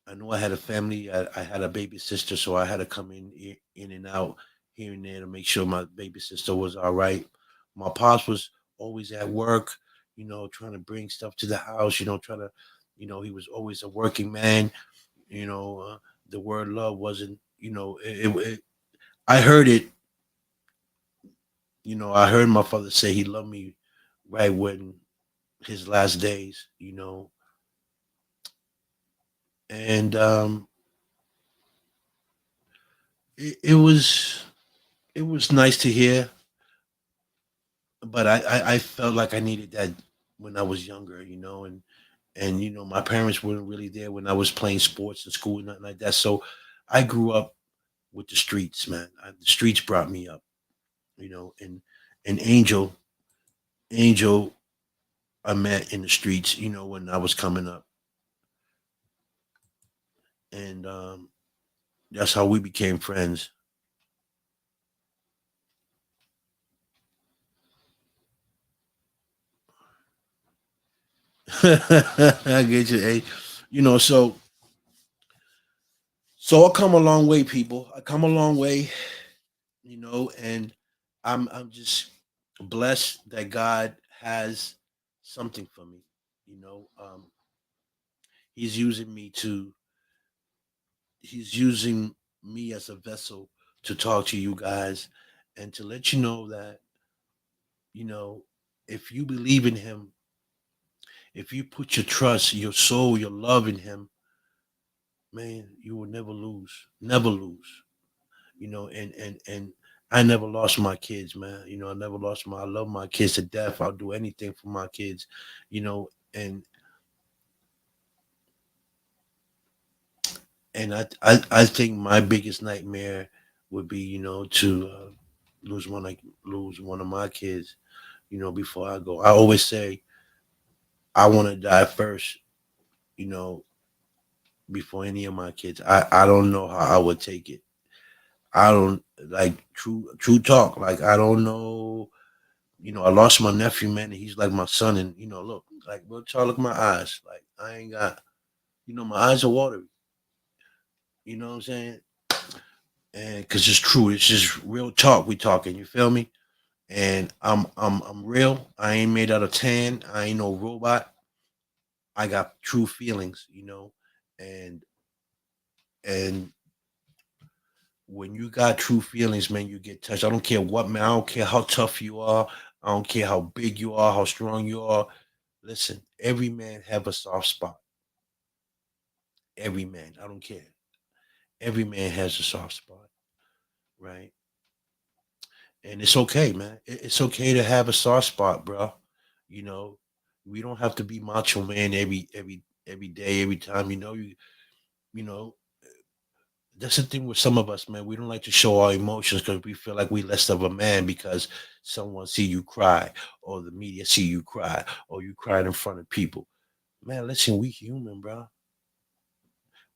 I know I had a family. I had a baby sister, so I had to come in and out here and there to make sure my baby sister was all right. My pops was always at work, trying to bring stuff to the house. Trying to, he was always a working man. You know, uh, the word love wasn't. I heard it. I heard my father say he loved me right when his last days. And it was nice to hear, but I felt like I needed that when I was younger, and my parents weren't really there when I was playing sports in school and nothing like that. So I grew up with the streets, man. The streets brought me up, and Angel, I met in the streets, when I was coming up, and that's how we became friends. I get you, eh? You know, so I come a long way, people. I come a long way, and I'm just blessed that God has something for me. He's using me to he's using me as a vessel to talk to you guys and to let you know that, you know, if you believe in him, if you put your trust, your soul, your love in him, man, you will never lose. Never lose. And I never lost my kids, man. I never lost I love my kids to death. I'll do anything for my kids, and I think my biggest nightmare would be, to lose one like lose one of my kids, before I go. I always say I want to die first, you know, before any of my kids. I don't know how I would take it. I don't like true talk. Like I don't know. I lost my nephew, man, and he's like my son. And look, like, bro, try to look at my eyes. Like I ain't got, my eyes are watery. You know what I'm saying? And because it's true, it's just real talk. We talking. You feel me? And I'm real. I ain't made out of tan. I ain't no robot. I got true feelings. And and when you got true feelings, man, you get touched. I don't care what, man. I don't care how tough you are. I don't care how big you are, how strong you are. Listen, every man have a soft spot. Every man. I don't care. Every man has a soft spot, right? And it's okay, man. It's okay to have a soft spot, bro. You know, we don't have to be macho man every day, every time. You know. That's the thing with some of us, man. We don't like to show our emotions because we feel like we less of a man because someone see you cry, or the media see you cry, or you cried in front of people. Man, listen, we human, bro.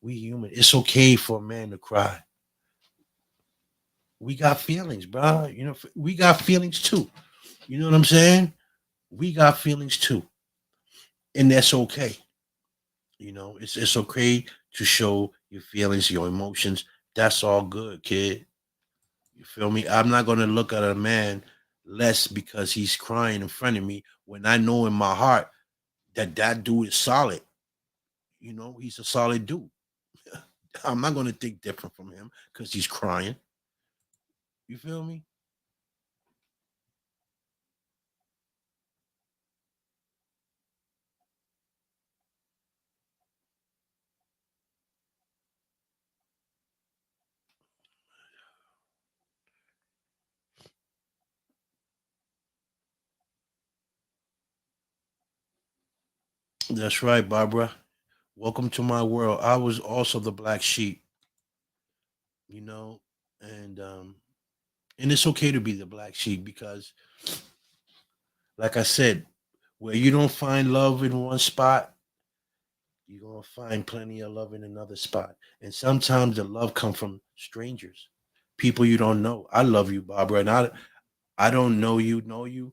We human. It's okay for a man to cry. We got feelings, bro. We got feelings too. You know what I'm saying? We got feelings too, and that's okay. It's okay to show your feelings, your emotions. That's all good, kid. You feel me? I'm not gonna look at a man less because he's crying in front of me when I know in my heart that that dude is solid. He's a solid dude. I'm not gonna think different from him because he's crying. You feel me? That's right, Barbara. Welcome to my world. I was also the black sheep, you know, and um, and it's okay to be the black sheep because, like I said, where you don't find love in one spot, you're gonna find plenty of love in another spot. And sometimes the love come from strangers, people you don't know. I love you, Barbara, and I don't know you.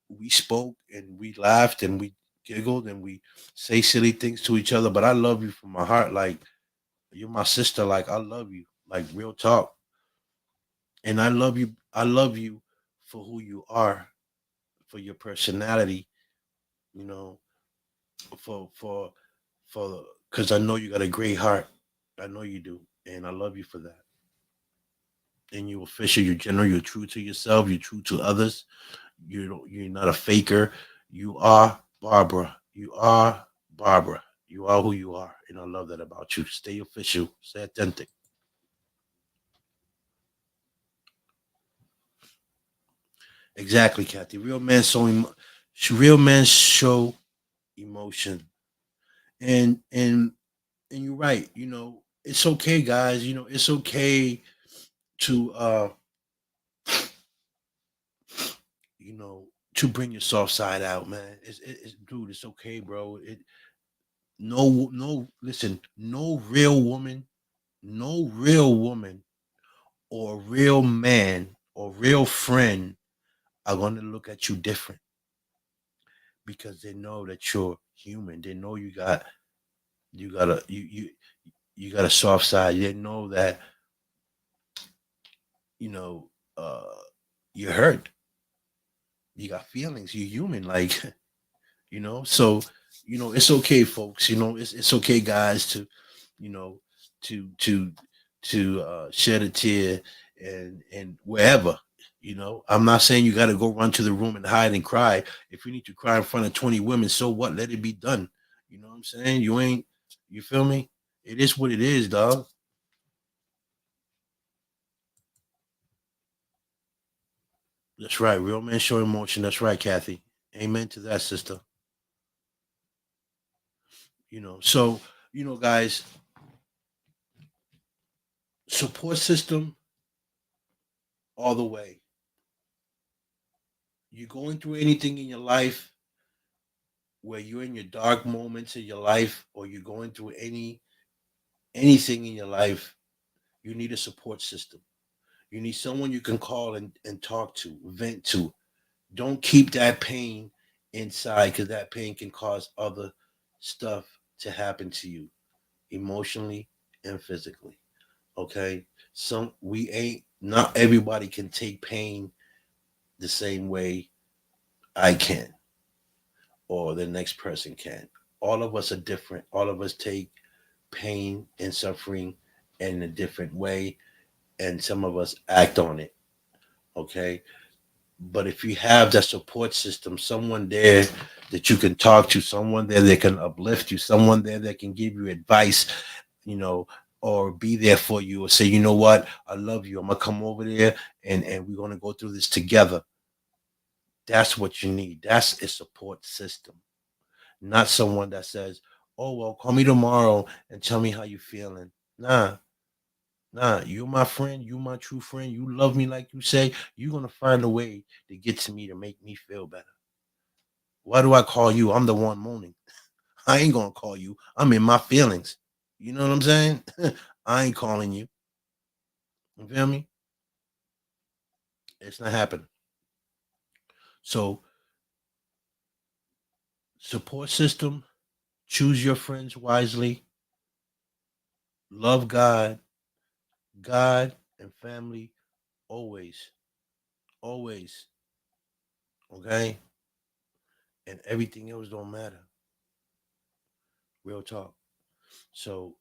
We spoke and we laughed and we giggled and we say silly things to each other, but I love you from my heart. Like you're my sister. Like I love you. Like real talk. And I love you. I love you for who you are, for your personality. You know, for for because I know you got a great heart. I know you do, and I love you for that. And you're official. You're general. You're true to yourself. You're true to others. You're not a faker. You are Barbara. You are Barbara. You are who you are, and I love that about you. Stay official. Stay authentic. Exactly, Kathy. Real men show emotion, and you're right. it's okay, guys. It's okay to you know, to bring your soft side out, man. Dude, it's okay, bro. Listen, no real woman or real man or real friend are gonna look at you different because they know that you're human. They know you got a soft side. They know that you know uh you're hurt. You got feelings. You're human. Like so it's okay, folks. It's okay, guys, to you know to shed a tear and wherever. I'm not saying you got to go run to the room and hide and cry. If you need to cry in front of 20 women, so what? Let it be done. You know what I'm saying? You feel me? It is what it is, dog. That's right. Real men show emotion. That's right, Kathy. Amen to that, sister. So guys, support system all the way. You're going through anything in your life where you're in your dark moments of your life, or you're going through anything in your life, you need a support system. You need someone you can call and talk to, vent to. Don't keep that pain inside, because that pain can cause other stuff to happen to you emotionally and physically. Okay. We ain't Not everybody can take pain the same way I can, or the next person can. All of us are different. All of us take pain and suffering in a different way, and some of us act on it. Okay. But if you have that support system, someone there that you can talk to, someone there that can uplift you, someone there that can give you advice, you know, or be there for you, or say, you know what, I love you. I'm gonna come over there and we're gonna go through this together. That's what you need. That's a support system, not someone that says, "Oh well, call me tomorrow and tell me how you feeling." Nah, nah. You're my friend. You my true friend. You love me like you say. You're gonna find a way to get to me to make me feel better. Why do I call you? I'm the one moaning. I ain't gonna call you. I'm in my feelings. You know what I'm saying? I ain't calling you. You feel me? It's not happening. So, support system. Choose your friends wisely. Love God, God and family always, always. Okay, and everything else don't matter. Real talk. So,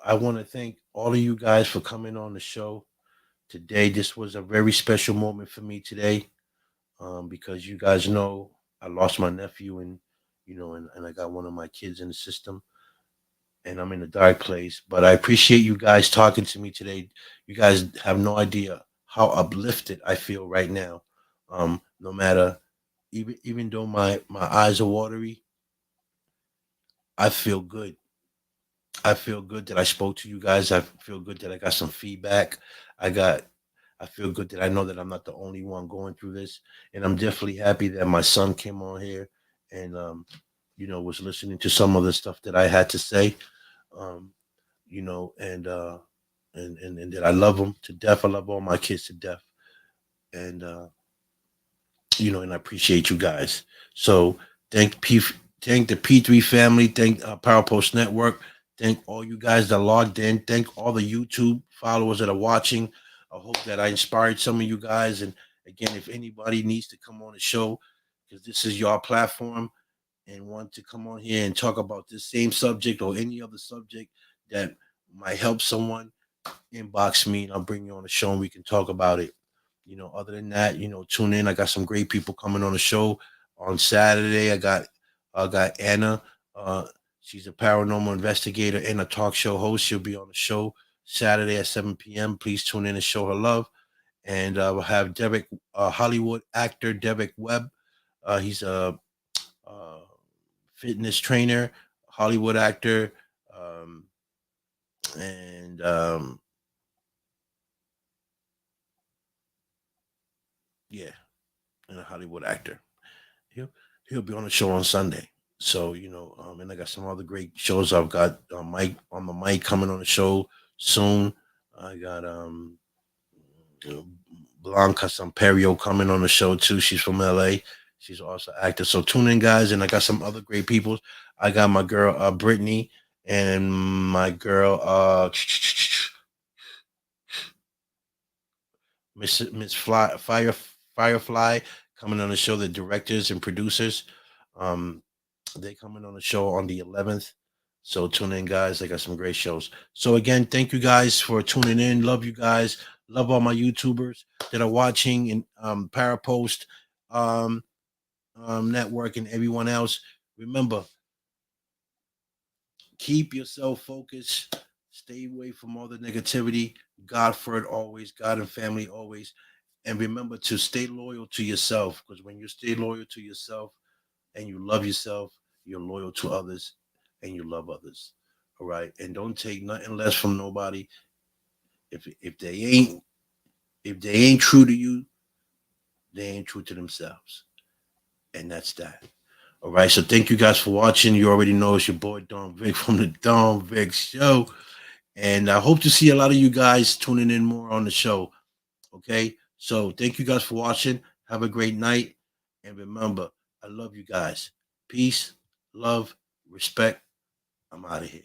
I want to thank all of you guys for coming on the show today. This was a very special moment for me today, because you guys know I lost my nephew, and I got one of my kids in the system, and I'm in a dark place. But I appreciate you guys talking to me today. You guys have no idea how uplifted I feel right now. No matter, even though my eyes are watery, I feel good. I feel good that I spoke to you guys. I feel good that I got some feedback. I got I feel good that I know that I'm not the only one going through this. And I'm definitely happy that my son came on here and was listening to some of the stuff that I had to say. Um, you know, and that I love them to death. I love all my kids to death. And and I appreciate you guys. So thank the P3 family, thank Power Post Network, thank all you guys that logged in, thank all the YouTube followers that are watching. I hope that I inspired some of you guys. And again, if anybody needs to come on the show, because this is your platform, and want to come on here and talk about this same subject or any other subject that might help someone, inbox me and I'll bring you on the show and we can talk about it. Other than that, tune in. I got some great people coming on the show on Saturday. I got Anna. Uh, she's a paranormal investigator and a talk show host. She'll be on the show Saturday at 7 p.m. Please tune in and show her love. And we'll have Derek, Hollywood actor Derek Webb. He's a fitness trainer, Hollywood actor. Um, and yeah, and a Hollywood actor. He'll he'll be on the show on Sunday. So and I got some other great shows. I've got Mike on the mic coming on the show soon. I got uh, Blanca Samperio coming on the show too. She's from LA. She's also actor. So tune in, guys. And I got some other great people. I got my girl Brittany and my girl Miss Firefly coming on the show. The directors and producers. Um, they coming on the show on the 11th. So tune in, guys. They got some great shows. So again, thank you guys for tuning in. Love you guys. Love all my YouTubers that are watching and Parapost um, Network and everyone else. Remember, keep yourself focused. Stay away from all the negativity. God for it always. God and family always. And remember to stay loyal to yourself, because when you stay loyal to yourself and you love yourself, you're loyal to others and you love others. All right. And don't take nothing less from nobody. If they ain't true to you, they ain't true to themselves. And that's that. All right. So thank you guys for watching. You already know it's your boy Don Vic from the Don Vic Show. And I hope to see a lot of you guys tuning in more on the show. Okay. So thank you guys for watching. Have a great night. And remember, I love you guys. Peace, love, respect. I'm out of here.